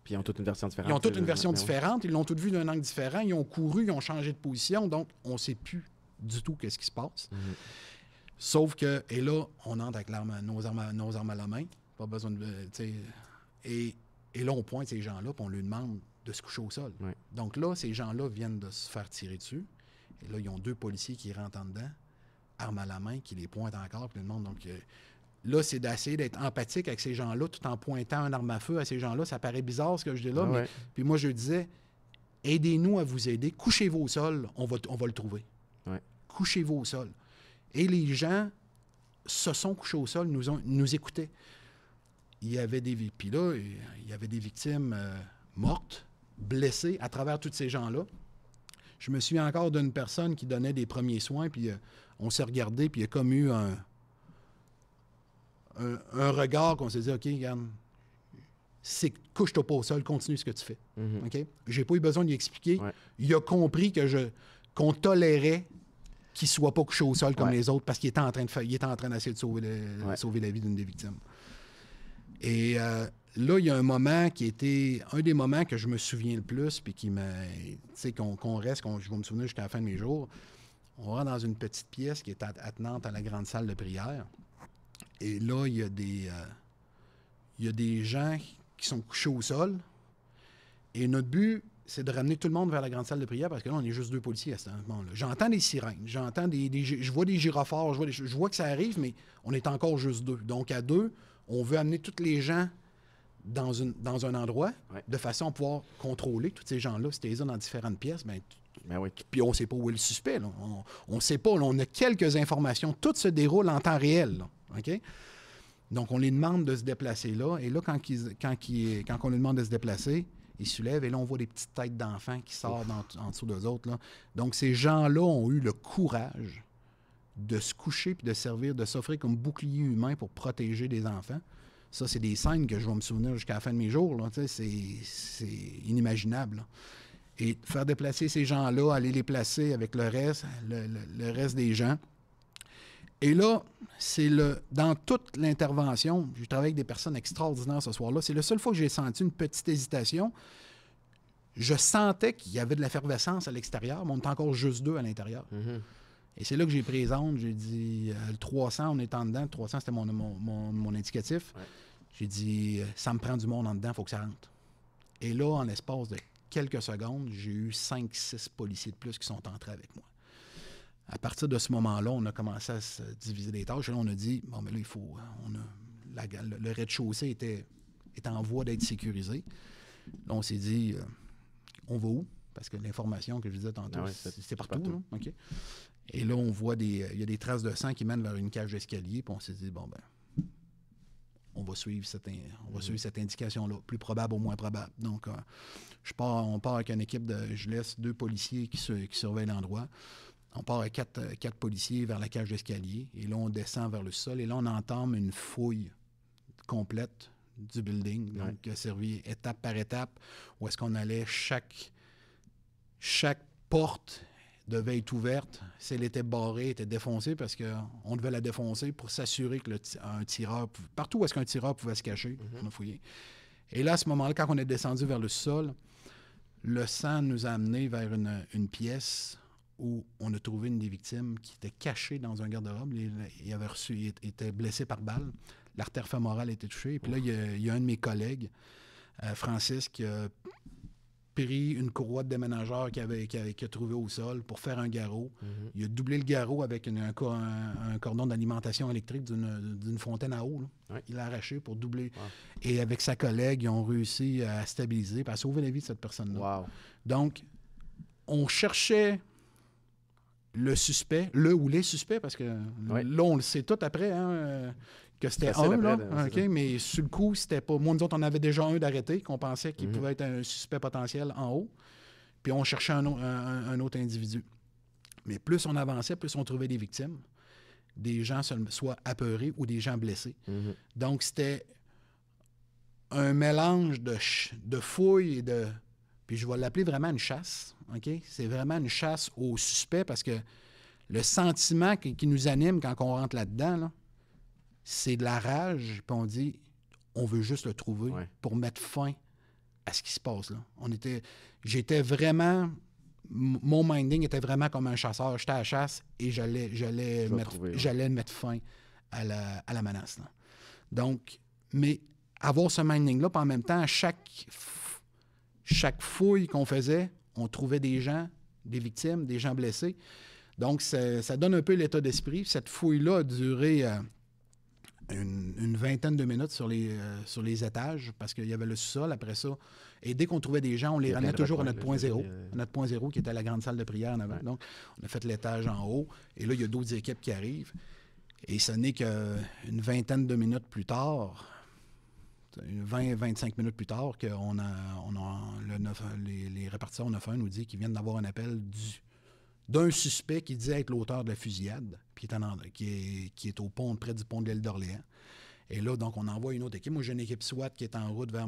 Puis ils ont toutes une version différente. Ils ont toutes une version différente. Ils l'ont toutes vu d'un angle différent. Ils ont couru, ils ont changé de position. Donc, on ne sait plus du tout qu'est-ce qui se passe. Sauf que... Et là, on entre avec nos armes à la main. Pas besoin de... Et là, on pointe ces gens-là puis on leur demande de se coucher au sol. Ouais. Donc là, ces gens-là viennent de se faire tirer dessus. Et là, ils ont 2 policiers qui rentrent en dedans, armes à la main, qui les pointent encore puis ils demandent... Donc, là, c'est d'essayer d'être empathique avec ces gens-là tout en pointant un arme à feu à ces gens-là. Ça paraît bizarre ce que je dis là, mais puis moi, je disais, aidez-nous à vous aider. Couchez-vous au sol, on va le trouver. Ouais. Couchez-vous au sol. Et les gens se sont couchés au sol, nous écoutaient. Puis là, il y avait des victimes mortes, blessées à travers tous ces gens-là. Je me souviens encore d'une personne qui donnait des premiers soins, puis on s'est regardé, puis il y a comme eu un regard qu'on s'est dit, OK, regarde, couche-toi pas au sol, continue ce que tu fais. OK? J'ai pas eu besoin d'y expliquer. Ouais. Il a compris qu'on tolérait qu'il soit pas couché au sol comme les autres parce qu'il était en train d'essayer de sauver la vie d'une des victimes. Et là, il y a un moment qui était un des moments que je me souviens le plus, puis qui me... Tu sais, je vais me souvenir jusqu'à la fin de mes jours. On rentre dans une petite pièce qui est attenante à la grande salle de prière. Et là, il y a des gens qui sont couchés au sol. Et notre but, c'est de ramener tout le monde vers la grande salle de prière parce que là, on est juste 2 policiers à ce moment-là. J'entends des sirènes, je vois des gyrophares, je vois que ça arrive, mais on est encore juste 2. Donc, à 2, on veut amener tous les gens dans un endroit de façon à pouvoir contrôler tous ces gens-là. Si tu les as dans différentes pièces, puis on ne sait pas où est le suspect. Là. On ne sait pas. Là, on a quelques informations. Tout se déroule en temps réel. Là. OK? Donc, on les demande de se déplacer là. Et là, quand on les demande de se déplacer, ils se soulèvent et là, on voit des petites têtes d'enfants qui sortent en dessous d'eux autres. Là. Donc, ces gens-là ont eu le courage de se coucher puis de s'offrir comme bouclier humain pour protéger des enfants. Ça, c'est des scènes que je vais me souvenir jusqu'à la fin de mes jours. Là. C'est inimaginable. Là. Et faire déplacer ces gens-là, aller les placer avec le reste des gens. Et là, dans toute l'intervention, j'ai travaillé avec des personnes extraordinaires ce soir-là. C'est la seule fois que j'ai senti une petite hésitation. Je sentais qu'il y avait de l'effervescence à l'extérieur, mais on était encore juste 2 à l'intérieur. Et c'est là que j'ai pris les ondes. J'ai dit, le 300, on est en dedans. Le 300, c'était mon indicatif. Ouais. J'ai dit, ça me prend du monde en dedans, il faut que ça rentre. Et là, en l'espace de quelques secondes, j'ai eu 5-6 policiers de plus qui sont entrés avec moi. À partir de ce moment-là, on a commencé à se diviser les tâches. Et là, on a dit, bon, mais là, il faut... le rez-de-chaussée était en voie d'être sécurisé. Là, on s'est dit, on va où? Parce que l'information que je disais tantôt, c'est partout. Là. Okay. Et là, on voit il y a des traces de sang qui mènent vers une cage d'escalier. Puis on s'est dit, bon, ben, on va suivre cette indication-là. Plus probable ou moins probable. Donc, on part avec une équipe je laisse 2 policiers qui surveillent l'endroit. On part avec 4 policiers vers la cage d'escalier. Et là, on descend vers le sol. Et là, on entame une fouille complète du building. Donc, qui a servi étape par étape. Où est-ce qu'on allait, chaque porte devait être ouverte. Si elle était barrée, était défoncée parce qu'on devait la défoncer pour s'assurer qu'un tireur... Partout où est-ce qu'un tireur pouvait se cacher, on a fouillé. Et là, à ce moment-là, quand on est descendu vers le sol, le sang nous a amenés vers une pièce où on a trouvé une des victimes qui était cachée dans un garde-robe. Il était blessé par balle. L'artère fémorale a été touchée. Et puis là, il y a un de mes collègues, Francis, qui a pris une courroie de déménageur qu'il a trouvé au sol pour faire un garrot. Mhm. Il a doublé le garrot avec un cordon d'alimentation électrique d'une fontaine à eau. Là. Ouais. Il l'a arraché pour doubler. Wow. Et avec sa collègue, ils ont réussi à stabiliser et à sauver la vie de cette personne-là. Wow. Donc, on cherchait le suspect, le ou les suspects, parce que là, on le sait tout après, que c'était un, là, okay, mais sur le coup, c'était pas... Moi, nous autres, on avait déjà un d'arrêté, qu'on pensait qu'il pouvait être un suspect potentiel en haut, puis on cherchait un autre individu. Mais plus on avançait, plus on trouvait des victimes, des gens soit apeurés ou des gens blessés. Mhm. Donc, c'était un mélange de fouilles et de... Puis je vais l'appeler vraiment une chasse, OK? C'est vraiment une chasse aux suspects parce que le sentiment qui nous anime quand on rentre là-dedans, là, c'est de la rage, puis on dit, on veut juste le trouver pour mettre fin à ce qui se passe là. J'étais vraiment... Mon minding était vraiment comme un chasseur. J'étais à la chasse et j'allais mettre fin à la menace. Là. Donc, mais avoir ce minding-là, puis en même temps, chaque fouille qu'on faisait, on trouvait des gens, des victimes, des gens blessés. Donc, ça donne un peu l'état d'esprit. Cette fouille-là a duré une vingtaine de minutes sur les étages, parce qu'il y avait le sous-sol après ça. Et dès qu'on trouvait des gens, on les ramenait toujours à notre point zéro. À notre point zéro, qui était la grande salle de prière en avant. Ouais. Donc, on a fait l'étage en haut. Et là, il y a d'autres équipes qui arrivent. Et ce n'est qu'une vingtaine de minutes plus tard... 20-25 minutes plus tard, que les répartiteurs 911 nous disent qu'ils viennent d'avoir un appel d'un suspect qui disait être l'auteur de la fusillade, puis qui est au pont, près du pont de l'île d'Orléans. Et là, donc, on envoie une autre équipe. Moi, j'ai une équipe SWAT qui est en route vers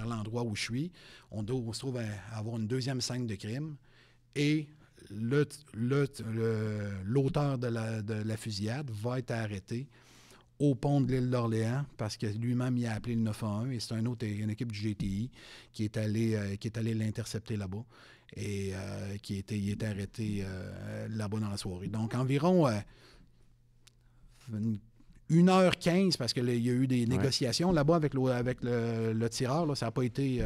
l'endroit où je suis. On se trouve à avoir une deuxième scène de crime. Et l'auteur de la fusillade va être arrêté au pont de l'île d'Orléans, parce que lui-même, il a appelé le 911, et c'est une équipe du GTI qui est allé l'intercepter là-bas, et il était arrêté là-bas dans la soirée. Donc, environ 1h15, parce qu'il y a eu des négociations là-bas avec le tireur. Là, ça n'a pas été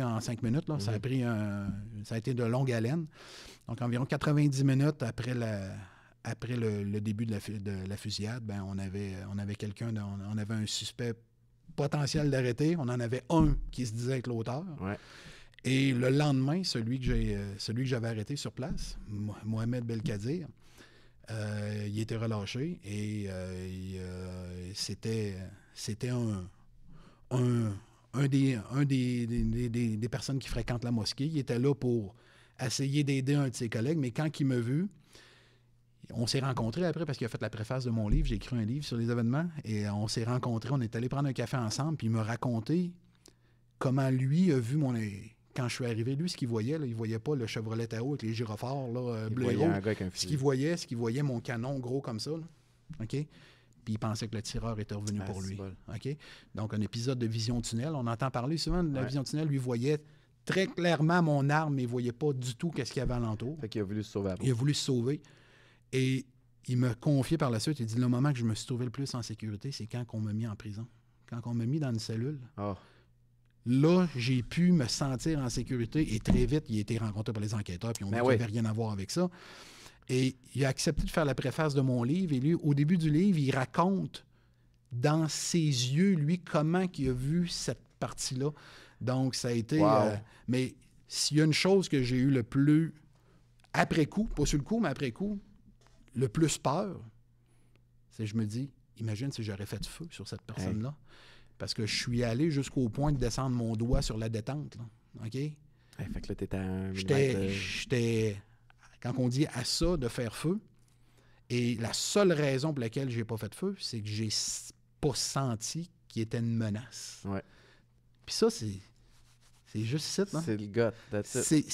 en 5 minutes. Là. Ça a été de longue haleine. Donc, environ 90 minutes après le début de la fusillade, ben on avait on avait un suspect potentiel d'arrêter. On en avait un qui se disait être l'auteur. Ouais. Et le lendemain, celui que j'avais arrêté sur place, Mohamed Belkadir, il était relâché et c'était un des personnes qui fréquentent la mosquée. Il était là pour essayer d'aider un de ses collègues, mais quand il m'a vu, on s'est rencontrés après parce qu'il a fait la préface de mon livre. J'ai écrit un livre sur les événements et on s'est rencontrés. On est allé prendre un café ensemble, puis il m'a raconté comment lui a vu quand je suis arrivé. Lui, ce qu'il voyait, là, il voyait pas le Chevrolet Tahoe avec les gyrophares bleu et rouge. Ce qu'il voyait mon canon gros comme ça. Là. OK? Puis il pensait que le tireur était revenu pour lui. OK? Donc, un épisode de vision tunnel. On entend parler souvent de la vision tunnel. Lui voyait très clairement mon arme, mais il voyait pas du tout qu'est-ce qu'il y avait alentour. Fait qu'il a voulu se sauver. Il a voulu se sauver. Et il m'a confié par la suite, il dit, le moment que je me suis trouvé le plus en sécurité, c'est quand on m'a mis en prison. Quand on m'a mis dans une cellule. Oh. Là, j'ai pu me sentir en sécurité et très vite, il a été rencontré par les enquêteurs puis on dit qu'il n'avait rien à voir avec ça. Et il a accepté de faire la préface de mon livre et lui, au début du livre, il raconte dans ses yeux, lui, comment il a vu cette partie-là. Donc, ça a été... mais s'il y a une chose que j'ai eu le plus... Après coup, pas sur le coup, mais après coup, le plus peur, c'est je me dis, imagine si j'aurais fait feu sur cette personne-là. Parce que je suis allé jusqu'au point de descendre mon doigt sur la détente. Là. OK? Fait que là, t'étais à un J'étais, quand on dit à ça, de faire feu, et la seule raison pour laquelle j'ai pas fait feu, c'est que j'ai pas senti qu'il y était une menace. Ouais. Puis ça, c'est juste ça. Hein? C'est le gars. C'est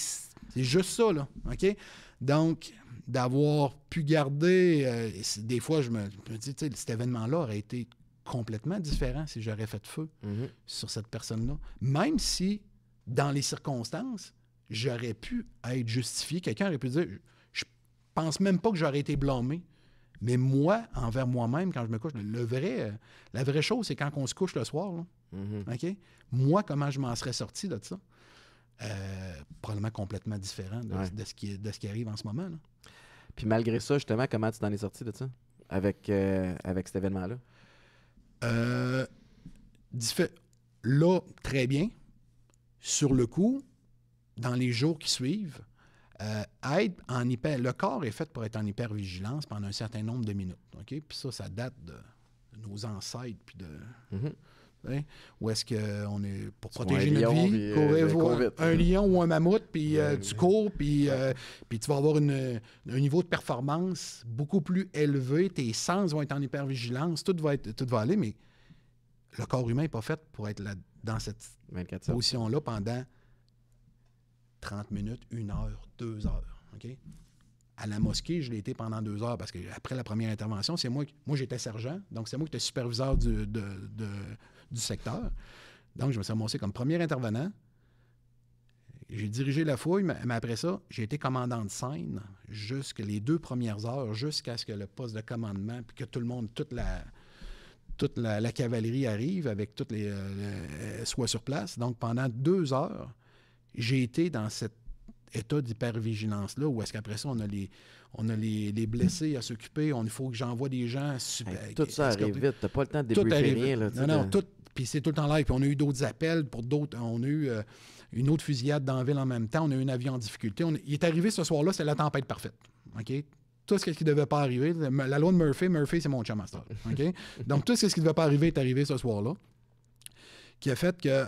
juste ça, là. OK? Donc, d'avoir pu garder... des fois, je me dis, tu sais, cet événement-là aurait été complètement différent si j'aurais fait feu sur cette personne-là. Même si, dans les circonstances, j'aurais pu être justifié. Quelqu'un aurait pu dire, je pense même pas que j'aurais été blâmé. Mais moi, envers moi-même, quand je me couche, la vraie chose, c'est quand on se couche le soir. Là, OK? Moi, comment je m'en serais sorti de ça? Probablement complètement différent de ce qui arrive en ce moment. Là. Puis malgré ça, justement, comment tu t'en es sorti de ça? Avec cet événement-là? Là, très bien. Sur le coup, dans les jours qui suivent, le corps est fait pour être en hypervigilance pendant un certain nombre de minutes. Okay? Puis ça date de nos ancêtres. Puis où est-ce qu'on est pour protéger notre vie? Un lion ou un mammouth, puis tu cours, puis tu vas avoir un niveau de performance beaucoup plus élevé. Tes sens vont être en hypervigilance. Tout va aller, mais le corps humain n'est pas fait pour être là, dans cette position-là pendant 30 minutes, 1 heure, 2 heures. Okay? À la mosquée, je l'ai été pendant 2 heures parce qu'après la première intervention, c'est moi j'étais sergent, donc c'est moi qui étais superviseur du secteur. Donc, je me suis ramassé comme premier intervenant. J'ai dirigé la fouille, mais après ça, j'ai été commandant de scène les 2 premières heures, jusqu'à ce que le poste de commandement, puis que tout le monde, toute la cavalerie arrive, avec soit sur place. Donc, pendant 2 heures, j'ai été dans cet état d'hypervigilance-là, où est-ce qu'après ça, on a les blessés à s'occuper, il faut que j'envoie des gens... tout ça arrive vite, t'as pas le temps de débriefer rien. Là, non, tout, puis c'est tout le temps live. Puis on a eu d'autres appels pour d'autres... On a eu une autre fusillade dans la ville en même temps, on a eu un avion en difficulté. Il est arrivé ce soir-là, c'est la tempête parfaite. OK? Tout ce qui ne devait pas arriver, la loi de Murphy, c'est mon chum à Star. OK? Donc, tout ce qui ne devait pas arriver est arrivé ce soir-là, qui a fait que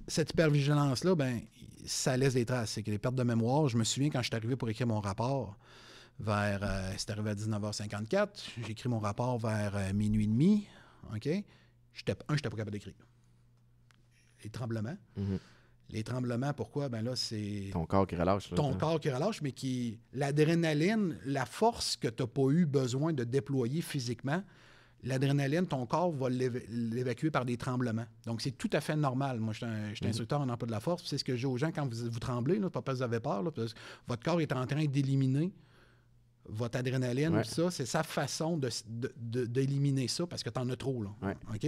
cette hypervigilance-là, ben ça laisse des traces. C'est que les pertes de mémoire, je me souviens quand je suis arrivé pour écrire mon rapport, c'est arrivé à 19h54, j'ai écrit mon rapport vers minuit et demi, OK? J'étais pas capable d'écrire. Les tremblements. Les tremblements, pourquoi? Ben là, c'est... Ton corps qui relâche. Ton corps qui relâche, mais l'adrénaline, la force que tu n'as pas eu besoin de déployer physiquement, l'adrénaline, ton corps va l'évacuer par des tremblements. Donc, c'est tout à fait normal. Moi, je suis instructeur en emploi de la force. C'est ce que je dis aux gens quand vous tremblez, là, pas parce que vous avez peur, là, parce que votre corps est en train d'éliminer votre adrénaline. Ouais. Ça, c'est sa façon d'éliminer ça parce que tu en as trop. Là. Ouais. OK?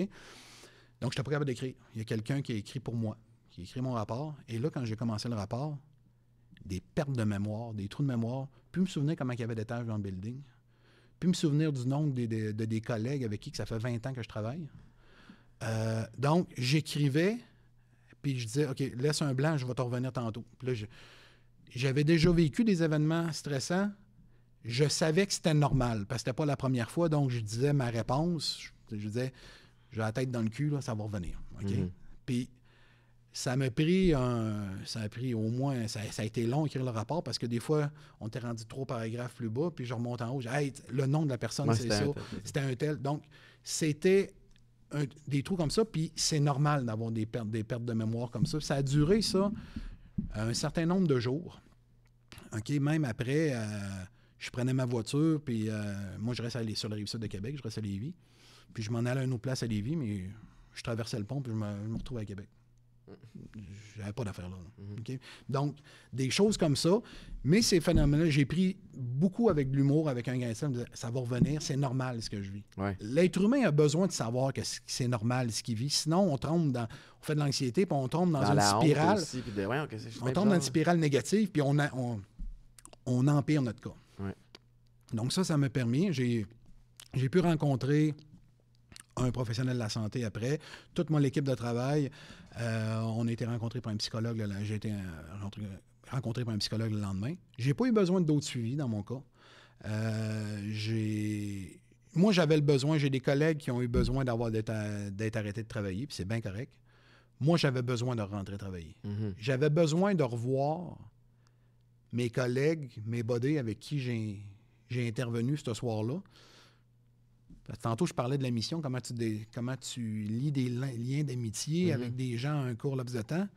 Donc, je n'étais pas capable d'écrire. Il y a quelqu'un qui a écrit pour moi, qui a écrit mon rapport. Et là, quand j'ai commencé le rapport, des pertes de mémoire, des trous de mémoire, puis me souvenir comment il y avait d'étages dans le building. Puis me souvenir du nombre des collègues avec qui que ça fait 20 ans que je travaille. Donc, j'écrivais, puis je disais, OK, laisse un blanc, je vais te revenir tantôt. Puis là, j'avais déjà vécu des événements stressants. Je savais que c'était normal, parce que c'était pas la première fois, donc je disais ma réponse. Je disais, j'ai la tête dans le cul, là, ça va revenir. OK? Puis ça a pris au moins, ça a été long écrire le rapport parce que des fois, on t'est rendu 3 paragraphes plus bas, puis je remonte en haut, hey, le nom de la personne, c'est ça, c'était un tel. Donc, c'était des trous comme ça, puis c'est normal d'avoir des pertes de mémoire comme ça. Ça a duré, ça, un certain nombre de jours. OK, même après, je prenais ma voiture, puis moi, je restais sur la rive-sud de Québec, je restais à Lévis, puis je m'en allais à une autre place à Lévis, mais je traversais le pont, puis je me retrouvais à Québec. J'avais pas d'affaires là. Okay? Donc, des choses comme ça. Mais ces phénomènes-là, j'ai pris beaucoup avec de l'humour, avec un grain de sel. Ça va revenir, c'est normal ce que je vis. Ouais. L'être humain a besoin de savoir que c'est normal ce qu'il vit. Sinon, on fait de l'anxiété, puis on tombe dans une spirale. Aussi, on tombe dans une spirale négative, puis on empire notre cas. Ouais. Donc ça m'a permis. J'ai pu rencontrer un professionnel de la santé après. Toute mon équipe de travail, on a été rencontrés par un psychologue. J'ai été rencontré par un psychologue le lendemain. J'ai pas eu besoin d'autres suivis dans mon cas. Moi, j'avais le besoin. J'ai des collègues qui ont eu besoin d'être arrêtés de travailler, puis c'est bien correct. Moi, j'avais besoin de rentrer travailler. J'avais besoin de revoir mes collègues, mes buddies avec qui j'ai intervenu ce soir-là. Tantôt, je parlais de la mission, comment tu lis des liens d'amitié avec des gens à un court laps de temps.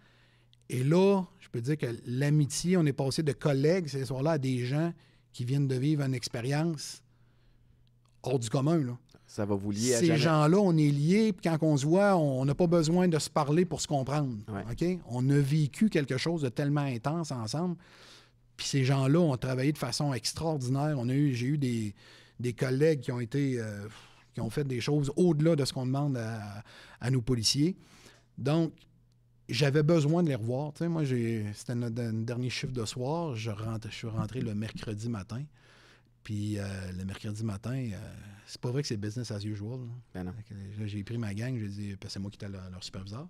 Et là, je peux dire que l'amitié, on est passé de collègues ce soir-là à des gens qui viennent de vivre une expérience hors du commun. Là. Ça va vous lier à Ces jamais. gens-là, on est liés, puis quand on se voit, on n'a pas besoin de se parler pour se comprendre. Ouais. OK? On a vécu quelque chose de tellement intense ensemble. Puis ces gens-là ont travaillé de façon extraordinaire. J'ai eu des collègues qui ont été qui ont fait des choses au-delà de ce qu'on demande à nos policiers. Donc, j'avais besoin de les revoir. Tu sais, moi, c'était notre dernier chiffre de soir. Je suis rentré le mercredi matin. Puis le mercredi matin, c'est pas vrai que c'est business as usual. Ben non. Là, j'ai pris ma gang, j'ai dit, parce que c'est moi qui étais leur superviseur.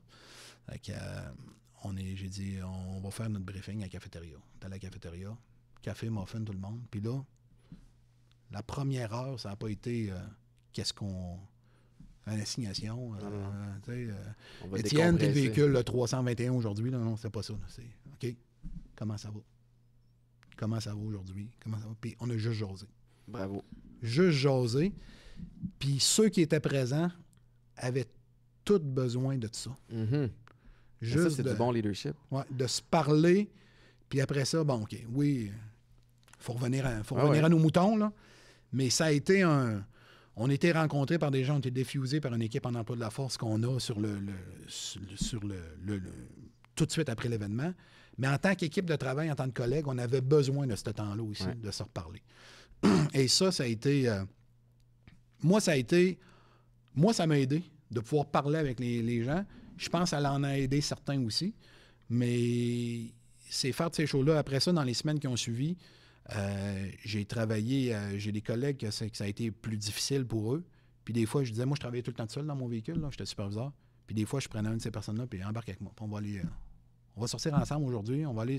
J'ai dit, on va faire notre briefing à la cafétéria. On est à la cafétéria, café, muffin, tout le monde. Puis là, la première heure, ça n'a pas été une assignation. Étienne, t'es le véhicule le 321 aujourd'hui. Là, non, c'est pas ça. Là. C'est OK, comment ça va? Comment ça va aujourd'hui? Comment ça va? Puis on a juste jasé. Bravo. Juste jasé. Puis ceux qui étaient présents avaient tous besoin de ça. Mm-hmm. Juste ça, c'est du bon leadership. Ouais, de se parler. Puis après ça, bon, OK, oui, il faut revenir à nos moutons, là. Mais ça a été on a été rencontrés par des gens, on a été diffusés par une équipe en emploi de la force qu'on a sur tout de suite après l'événement. Mais en tant qu'équipe de travail, en tant que collègue, on avait besoin de ce temps-là aussi, de se reparler. Et ça a été... Moi, ça m'a aidé de pouvoir parler avec les gens. Je pense que ça en a aidé certains aussi. Mais c'est faire de ces choses-là. Après ça, dans les semaines qui ont suivi, j'ai travaillé... j'ai des collègues que ça a été plus difficile pour eux. Puis des fois, je disais, moi, je travaillais tout le temps seul dans mon véhicule. Là, j'étais superviseur. Puis des fois, je prenais une de ces personnes-là, puis embarque avec moi. Puis on va sortir ensemble aujourd'hui. On va aller...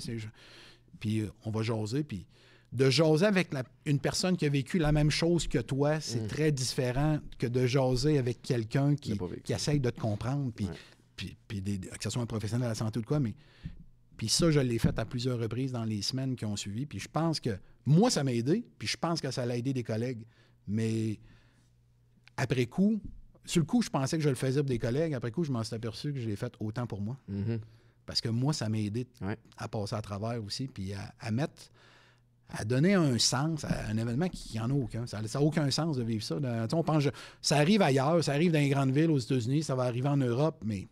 Puis on va jaser. Puis de jaser avec une personne qui a vécu la même chose que toi, c'est très différent que de jaser avec quelqu'un qui essaye de te comprendre. Puis que ce soit un professionnel de la santé ou de quoi, mais... Puis ça, je l'ai fait à plusieurs reprises dans les semaines qui ont suivi. Puis je pense que moi, ça m'a aidé. Puis je pense que ça l'a aidé des collègues. Mais après coup, sur le coup, je pensais que je le faisais pour des collègues. Après coup, je m'en suis aperçu que je l'ai fait autant pour moi. Mm-hmm. Parce que moi, ça m'a aidé à passer à travers aussi. Puis à donner un sens à un événement qui n'en a aucun. Ça n'a aucun sens de vivre ça. On pense, ça arrive ailleurs, ça arrive dans les grandes villes aux États-Unis, ça va arriver en Europe, mais...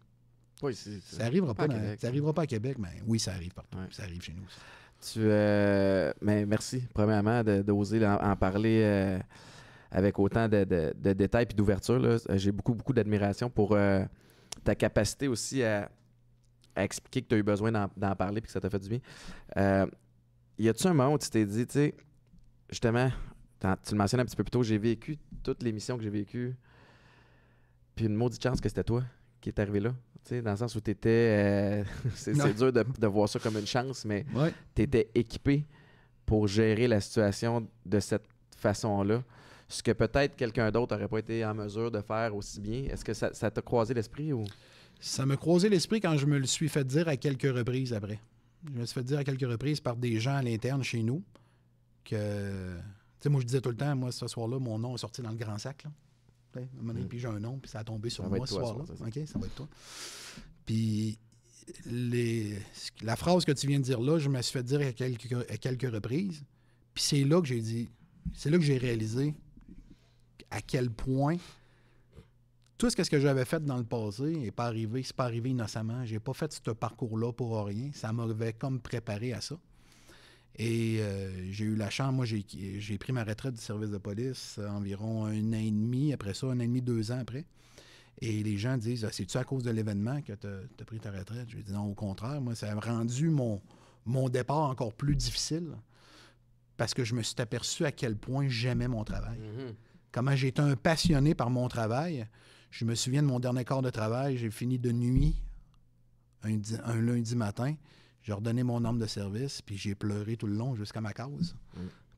Oui, ça n'arrivera pas à Québec, mais oui, ça arrive partout. Ouais. Ça arrive chez nous aussi. Mais merci, premièrement, d'oser en parler avec autant de détails et d'ouverture. Là. J'ai beaucoup d'admiration pour ta capacité aussi à expliquer que tu as eu besoin d'en parler et que ça t'a fait du bien. Y a-tu un moment où tu t'es dit, tu sais, justement, tu le mentionnes un petit peu plus tôt, j'ai vécu toutes les missions que j'ai vécues, puis une maudite chance que c'était toi qui est arrivé là. Tu sais, dans le sens où tu étais... c'est dur de voir ça comme une chance, mais tu étais équipé pour gérer la situation de cette façon-là. Ce que peut-être quelqu'un d'autre n'aurait pas été en mesure de faire aussi bien. Est-ce que ça t'a croisé l'esprit? Ou? Ça m'a croisé l'esprit quand je me le suis fait dire à quelques reprises après. Je me suis fait dire à quelques reprises par des gens à l'interne chez nous que... Tu sais, moi, je disais tout le temps, moi, ce soir-là, mon nom est sorti dans le grand sac, là. À un moment donné, puis j'ai un nom, puis ça a tombé sur moi ce soir-là. OK, ça va être toi. Puis la phrase que tu viens de dire là, je me suis fait dire à quelques reprises. Puis c'est là que j'ai réalisé à quel point tout ce que j'avais fait dans le passé n'est pas arrivé, c'est pas arrivé innocemment. J'ai pas fait ce parcours-là pour rien. Ça m'avait comme préparé à ça. Et j'ai eu la chance, moi j'ai pris ma retraite du service de police environ 1 an et demi, après ça, 1 an et demi, 2 ans après. Et les gens disent, c'est-tu à cause de l'événement que tu as pris ta retraite? Je dis non, au contraire, moi, ça a rendu mon départ encore plus difficile parce que je me suis aperçu à quel point j'aimais mon travail. Mm-hmm. Comment j'étais un passionné par mon travail. Je me souviens de mon dernier quart de travail, j'ai fini de nuit un lundi matin. J'ai redonné mon arme de service, puis j'ai pleuré tout le long jusqu'à ma case.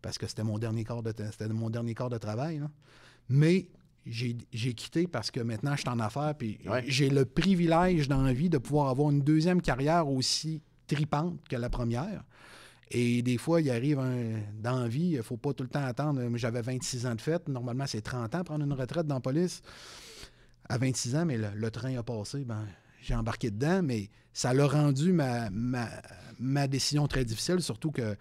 Parce que c'était mon dernier quart de travail. Là. Mais j'ai quitté parce que maintenant, je suis en affaires, puis j'ai le privilège dans la vie de pouvoir avoir une deuxième carrière aussi tripante que la première. Et des fois, il arrive dans la vie, il ne faut pas tout le temps attendre. J'avais 26 ans de fête. Normalement, c'est 30 ans prendre une retraite dans la police. À 26 ans, mais le train a passé, j'ai embarqué dedans, mais ça l'a rendu ma décision très difficile, surtout que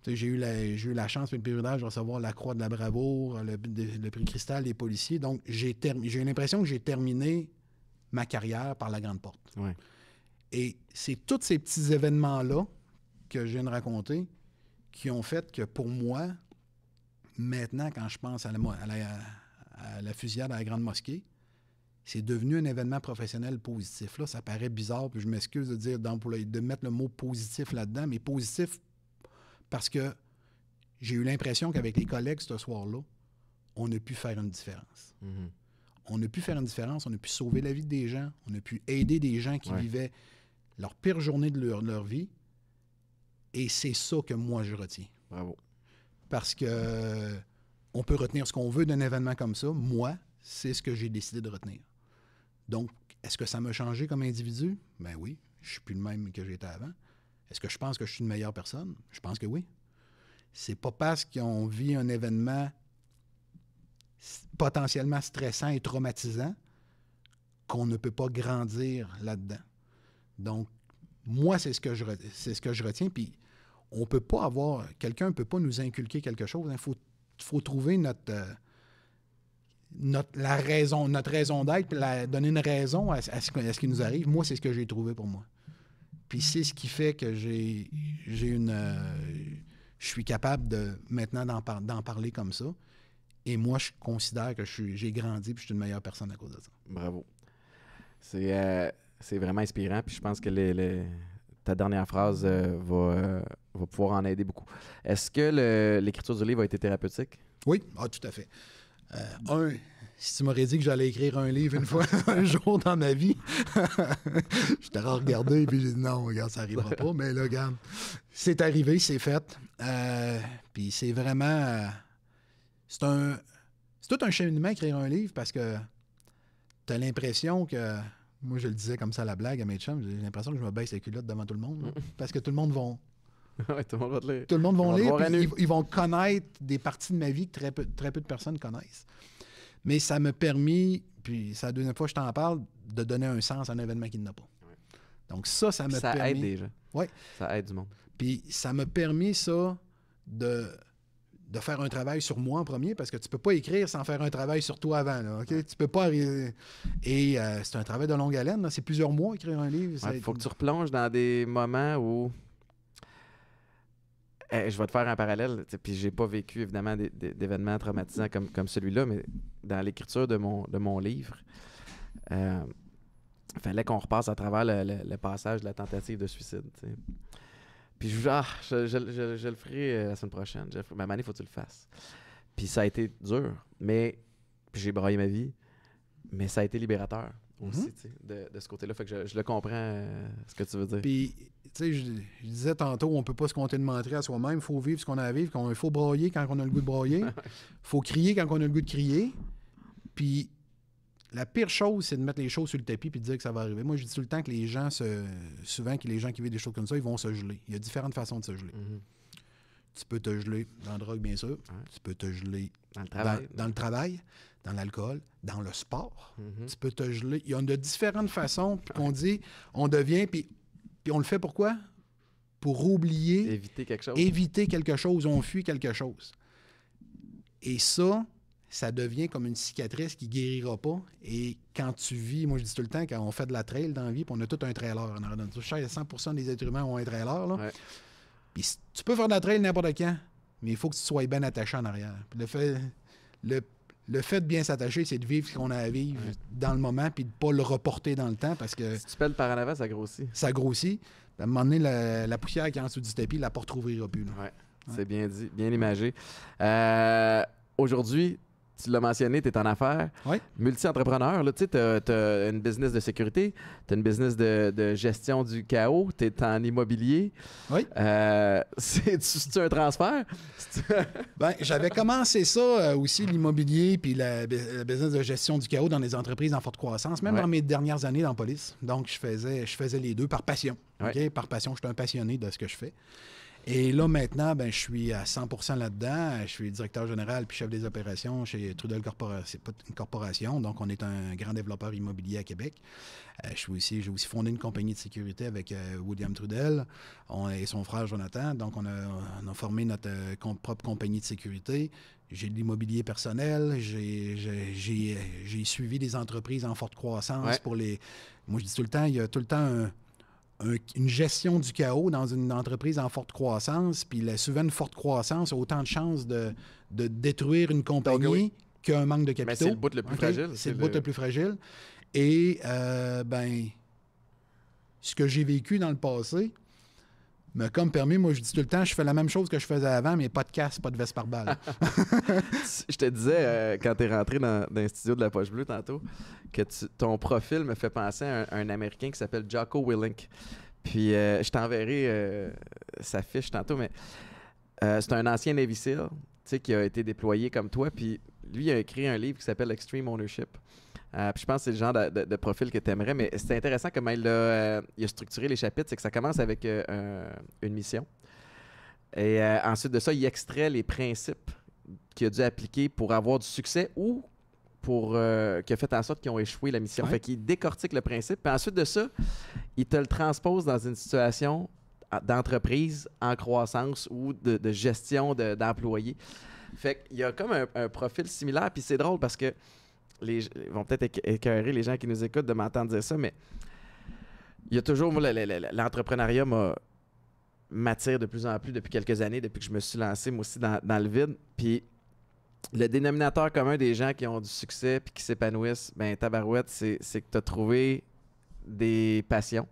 J'ai eu la chance et le privilège de recevoir la Croix de la Bravoure, le prix Cristal des policiers. Donc, j'ai eu l'impression que j'ai terminé ma carrière par la grande porte. Ouais. Et c'est tous ces petits événements-là que je viens de raconter qui ont fait que pour moi, maintenant, quand je pense à la fusillade à la Grande Mosquée, c'est devenu un événement professionnel positif. Là, ça paraît bizarre, puis je m'excuse de dire de mettre le mot positif là-dedans, mais positif parce que j'ai eu l'impression qu'avec les collègues ce soir-là, on a pu faire une différence. Mm-hmm. On a pu faire une différence, on a pu sauver la vie des gens, on a pu aider des gens qui vivaient leur pire journée de leur vie. Et c'est ça que moi, je retiens. Bravo. Parce que on peut retenir ce qu'on veut d'un événement comme ça. Moi, c'est ce que j'ai décidé de retenir. Donc, est-ce que ça m'a changé comme individu? Ben oui, je suis plus le même que j'étais avant. Est-ce que je pense que je suis une meilleure personne? Je pense que oui. C'est pas parce qu'on vit un événement potentiellement stressant et traumatisant qu'on ne peut pas grandir là-dedans. Donc, moi, c'est ce que je retiens. Puis, on peut pas avoir... Quelqu'un ne peut pas nous inculquer quelque chose. Il faut trouver notre raison d'être, puis donner une raison à ce qui nous arrive. Moi, c'est ce que j'ai trouvé pour moi. Puis c'est ce qui fait que je suis capable maintenant d'en parler comme ça. Et moi, je considère que j'ai grandi et je suis une meilleure personne à cause de ça. Bravo. C'est vraiment inspirant. Puis je pense que ta dernière phrase va pouvoir en aider beaucoup. Est-ce que l'écriture du livre a été thérapeutique? Oui, tout à fait. Si tu m'aurais dit que j'allais écrire un livre une fois, un jour dans ma vie, je t'aurais regardé et puis j'ai dit non, regarde, ça n'arrivera pas. Mais là, regarde, c'est arrivé, c'est fait. Puis c'est vraiment... c'est tout un cheminement écrire un livre parce que tu as l'impression que... Moi, je le disais comme ça à la blague à mes chums, j'ai l'impression que je me baisse les culottes devant tout le monde. Là, parce que tout le monde va... Oui, tout le monde va te lire. Tout le monde va lire, puis ils vont connaître des parties de ma vie que très peu de personnes connaissent. Mais ça m'a permis, puis c'est la deuxième fois que je t'en parle, de donner un sens à un événement qui n'a pas. Ouais. Donc ça m'a permis... Ça aide des gens. Oui. Ça aide du monde. Puis ça m'a permis, ça, de faire un travail sur moi en premier, parce que tu peux pas écrire sans faire un travail sur toi avant. Là, okay? Tu peux pas arriver... Et c'est un travail de longue haleine. Là. C'est plusieurs mois écrire un livre. Il faut que tu replonges dans des moments où... je vais te faire un parallèle, puis j'ai pas vécu évidemment d'événements traumatisants comme celui-là, mais dans l'écriture de mon livre, il fallait qu'on repasse à travers le passage de la tentative de suicide. T'sais. Puis je le ferai la semaine prochaine. Mais Mané, il faut que tu le fasses. Puis ça a été dur, mais puis j'ai braillé ma vie, mais ça a été libérateur aussi, de ce côté-là. Fait que je le comprends, ce que tu veux dire. Puis, tu sais, je disais tantôt, on peut pas se compter de mentir à soi-même. Il faut vivre ce qu'on a à vivre. Il faut brailler quand on a le goût de brailler. Il faut crier quand on a le goût de crier. Puis, la pire chose, c'est de mettre les choses sur le tapis puis de dire que ça va arriver. Moi, je dis tout le temps que les gens, souvent, que les gens qui vivent des choses comme ça, ils vont se geler. Il y a différentes façons de se geler. Mm-hmm. Tu peux te geler dans la drogue, bien sûr. Tu peux te geler dans le travail. Dans le travail, dans l'alcool, dans le sport. Mm-hmm. Tu peux te geler. Il y a de différentes façons. Puis qu'on dit, on devient... Puis on le fait pourquoi? Pour oublier... Éviter quelque chose. Éviter quelque chose. On fuit quelque chose. Et ça devient comme une cicatrice qui ne guérira pas. Et quand tu vis... Moi, je dis tout le temps, quand on fait de la trail dans la vie, puis on a tout un trailer. 100% des êtres humains ont un trailer, là. Ouais. Puis tu peux faire de la trail n'importe quand, mais il faut que tu sois bien attaché en arrière. Puis le fait de bien s'attacher, c'est de vivre ce qu'on a à vivre dans le moment, puis de ne pas le reporter dans le temps, parce que... Si tu pèles par en avant, ça grossit. Ça grossit. Puis à un moment donné, la poussière qui est en dessous du tapis, la porte ne rouvrira plus. Oui, c'est bien dit, bien imagé. Aujourd'hui, tu l'as mentionné, tu es en affaires. Oui. Multi-entrepreneur, tu sais, tu as une business de sécurité, tu as une business de gestion du chaos, tu es en immobilier. Oui. C'est-tu un transfert? Bien, j'avais commencé ça aussi, l'immobilier puis la business de gestion du chaos dans les entreprises en forte croissance, même dans mes dernières années dans la police. Donc, je faisais les deux par passion. Okay? Par passion, je suis un passionné de ce que je fais. Et là, maintenant, je suis à 100% là-dedans. Je suis directeur général puis chef des opérations chez Trudel Corporation. C'est pas une corporation, donc on est un grand développeur immobilier à Québec. J'ai aussi fondé une compagnie de sécurité avec William Trudel et son frère Jonathan. Donc, on a formé notre propre compagnie de sécurité. J'ai de l'immobilier personnel. J'ai suivi des entreprises en forte croissance pour les... Moi, je dis tout le temps, il y a tout le temps une gestion du chaos dans une entreprise en forte croissance, puis souvent une forte croissance a autant de chances de détruire une compagnie qu'un manque de capitaux. Mais c'est le bout le plus fragile. C'est le bout le plus fragile. Et, ce que j'ai vécu dans le passé m'a comme permis, moi, je dis tout le temps, je fais la même chose que je faisais avant, mais pas de casse, pas de veste par balle. Je te disais, quand tu es rentré dans le studio de la Poche Bleue tantôt, que ton profil me fait penser à un Américain qui s'appelle Jocko Willink. Puis, je t'enverrai sa fiche tantôt, mais c'est un ancien Navy SEAL, tu sais, qui a été déployé comme toi. Puis, lui, il a écrit un livre qui s'appelle Extreme Ownership. Puis je pense que c'est le genre de profil que tu aimerais, mais c'est intéressant comment il a structuré les chapitres, c'est que ça commence avec une mission. Et ensuite de ça, il extrait les principes qu'il a dû appliquer pour avoir du succès ou qui a fait en sorte qu'ils ont échoué la mission. Fait qu'il décortique le principe, puis ensuite de ça, il te le transpose dans une situation d'entreprise en croissance ou de gestion d'employés. Fait qu'il y a comme un profil similaire, puis c'est drôle parce que ils vont peut-être écœurer les gens qui nous écoutent de m'entendre dire ça, mais il y a toujours, moi, l'entrepreneuriat m'attire de plus en plus depuis quelques années, depuis que je me suis lancé, moi aussi, dans le vide. Puis le dénominateur commun des gens qui ont du succès puis qui s'épanouissent, tabarouette, c'est que tu as trouvé des passions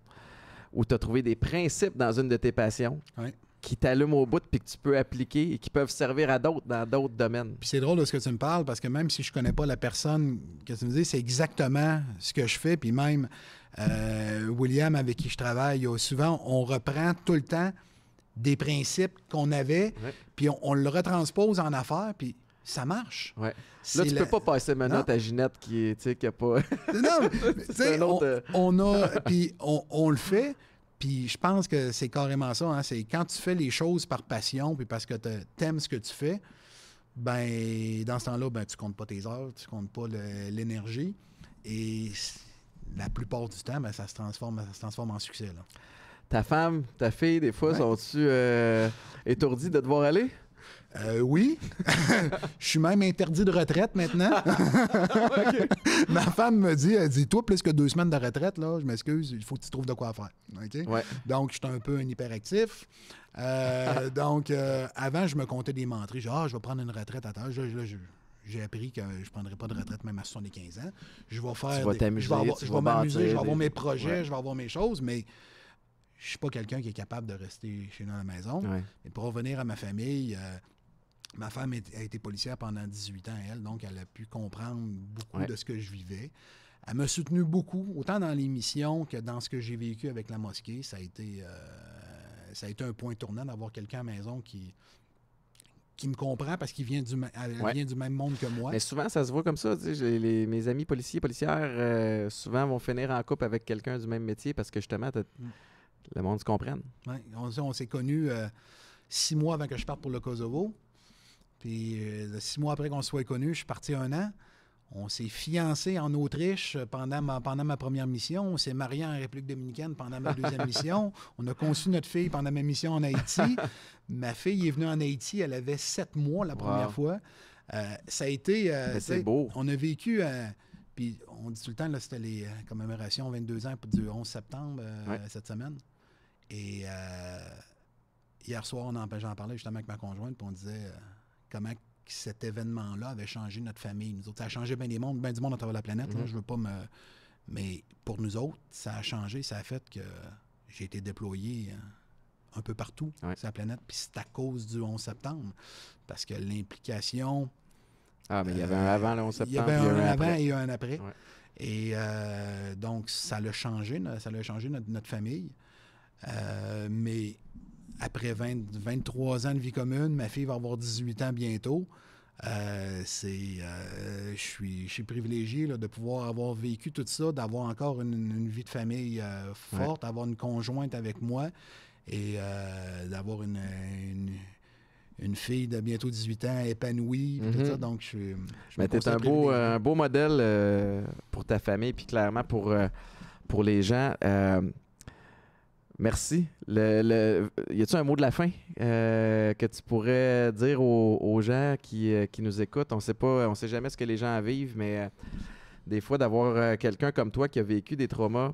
ou tu as trouvé des principes dans une de tes passions. Oui. Qui t'allument au bout puis que tu peux appliquer et qui peuvent servir à d'autres dans d'autres domaines. Puis c'est drôle de ce que tu me parles parce que même si je connais pas la personne que tu me dis, c'est exactement ce que je fais. Puis même William, avec qui je travaille, souvent, on reprend tout le temps des principes qu'on avait, puis on le retranspose en affaires, puis ça marche. Ouais. Là, tu peux pas passer maintenant à Ginette qui a pas... Non, tu sais, puis on le fait. Puis je pense que c'est carrément ça. Hein? C'est quand tu fais les choses par passion, puis parce que tu aimes ce que tu fais, dans ce temps-là, tu comptes pas tes heures, tu comptes pas l'énergie. Et la plupart du temps, ça se transforme en succès. Là. Ta femme, ta fille, des fois, sont-tu étourdies de devoir aller? Oui. Je suis même interdit de retraite maintenant. Ma femme me dit, elle dit, toi, plus que 2 semaines de retraite, là, je m'excuse, il faut que tu trouves de quoi faire. Okay? Ouais. Donc, je suis un peu un hyperactif. Donc, avant, je me comptais des menteries. Je vais prendre une retraite à temps. J'ai appris que je ne prendrai pas de retraite même à 75 ans. Je vais faire. Tu vas t'amuser. Je vais m'amuser, je vais avoir mes projets, je vais avoir mes choses, mais je ne suis pas quelqu'un qui est capable de rester chez nous à la maison. Ouais. Et pour revenir à ma famille, ma femme a été policière pendant 18 ans, elle, donc elle a pu comprendre beaucoup de ce que je vivais. Elle m'a soutenu beaucoup, autant dans les missions que dans ce que j'ai vécu avec la mosquée. Ça a été un point tournant d'avoir quelqu'un à la maison qui me comprend parce qu'il vient vient du même monde que moi. Mais souvent, ça se voit comme ça. Mes amis policiers, policières, souvent vont finir en couple avec quelqu'un du même métier parce que justement, le monde se comprenne. Oui, on s'est connus 6 mois avant que je parte pour le Kosovo. Puis 6 mois après qu'on se soit connus, je suis parti 1 an. On s'est fiancés en Autriche pendant ma première mission. On s'est mariés en République dominicaine pendant ma 2e mission. On a conçu notre fille pendant ma mission en Haïti. Ma fille est venue en Haïti, elle avait 7 mois la première fois. Ça a été... c'est beau. On a vécu... puis on dit tout le temps, là, c'était les commémorations 22 ans du 11 septembre cette semaine. Et hier soir, j'en parlais justement avec ma conjointe, puis on disait comment cet événement-là avait changé notre famille. Nous autres, ça a changé bien du monde à travers la planète. Là, je veux pas mais pour nous autres, ça a changé. Ça a fait que j'ai été déployé un peu partout sur la planète. Puis c'est à cause du 11 septembre. Parce que l'implication... Ah, mais il y avait un avant le 11 septembre. Il y avait un avant et un après. Ouais. Et donc, ça l'a changé. Ça a changé notre famille. Mais après 23 ans de vie commune, ma fille va avoir 18 ans bientôt. Je suis privilégié là, de pouvoir avoir vécu tout ça, d'avoir encore une vie de famille forte, avoir une conjointe avec moi. et d'avoir une fille de bientôt 18 ans épanouie, puis tout ça. Donc, je Mais tu es un beau modèle pour ta famille, puis clairement pour les gens. Merci. Y a-t-il un mot de la fin que tu pourrais dire aux gens qui nous écoutent? On sait jamais ce que les gens vivent, mais des fois, d'avoir quelqu'un comme toi qui a vécu des traumas,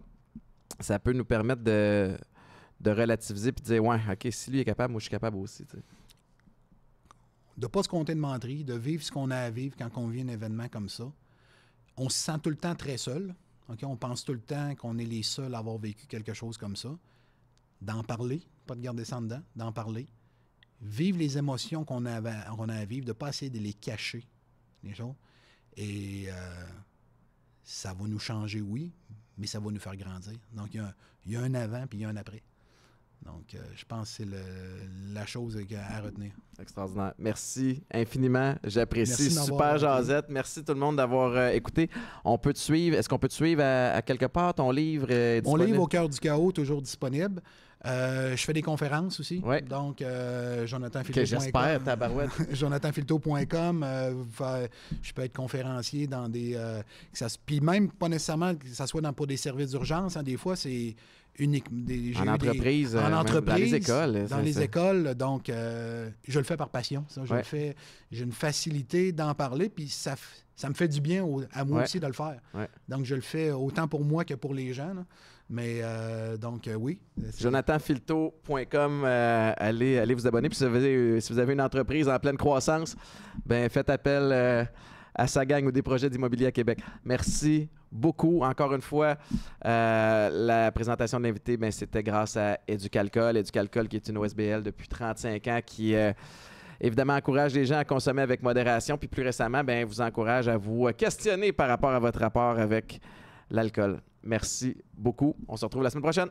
ça peut nous permettre de relativiser puis de dire, ouais, OK, si lui est capable, moi je suis capable aussi. T'sais. De ne pas se compter de menterie, de vivre ce qu'on a à vivre quand on vit un événement comme ça. On se sent tout le temps très seul. Okay? On pense tout le temps qu'on est les seuls à avoir vécu quelque chose comme ça. D'en parler, pas de garder ça en dedans, d'en parler. Vivre les émotions qu'on a à vivre, de ne pas essayer de les cacher, les choses. Et ça va nous changer, oui, mais ça va nous faire grandir. Donc, il y a un avant puis il y a un après. Donc, je pense que c'est la chose à retenir. Extraordinaire. Merci infiniment. J'apprécie. Merci Super jasette. Merci tout le monde d'avoir écouté. On peut te suivre. Est-ce qu'on peut te suivre à quelque part? Ton livre est disponible? Mon livre Au cœur du chaos, toujours disponible. Je fais des conférences aussi. Ouais. Donc, jonathanfilto.com. J'espère, tabarouette. jonathanfilto.com. Je peux être conférencier dans des... Puis même, pas nécessairement que ça soit pour des services d'urgence. Hein, des fois, c'est unique. En entreprise. En entreprise. Dans les écoles. Donc, je le fais par passion. Ça, je le fais. J'ai une facilité d'en parler, puis ça me fait du bien à moi aussi de le faire. Ouais. Donc, je le fais autant pour moi que pour les gens. Là. Mais donc, oui. jonathanfilto.com, allez vous abonner. Puis si vous avez une entreprise en pleine croissance, ben faites appel à sa gang ou des projets d'immobilier à Québec. Merci beaucoup. Encore une fois, la présentation de l'invité, ben, c'était grâce à Éducalcool. Éducalcool qui est une OSBL depuis 35 ans qui... évidemment, encourage les gens à consommer avec modération. Puis plus récemment, ben, vous encourage à vous questionner par rapport à votre rapport avec l'alcool. Merci beaucoup. On se retrouve la semaine prochaine.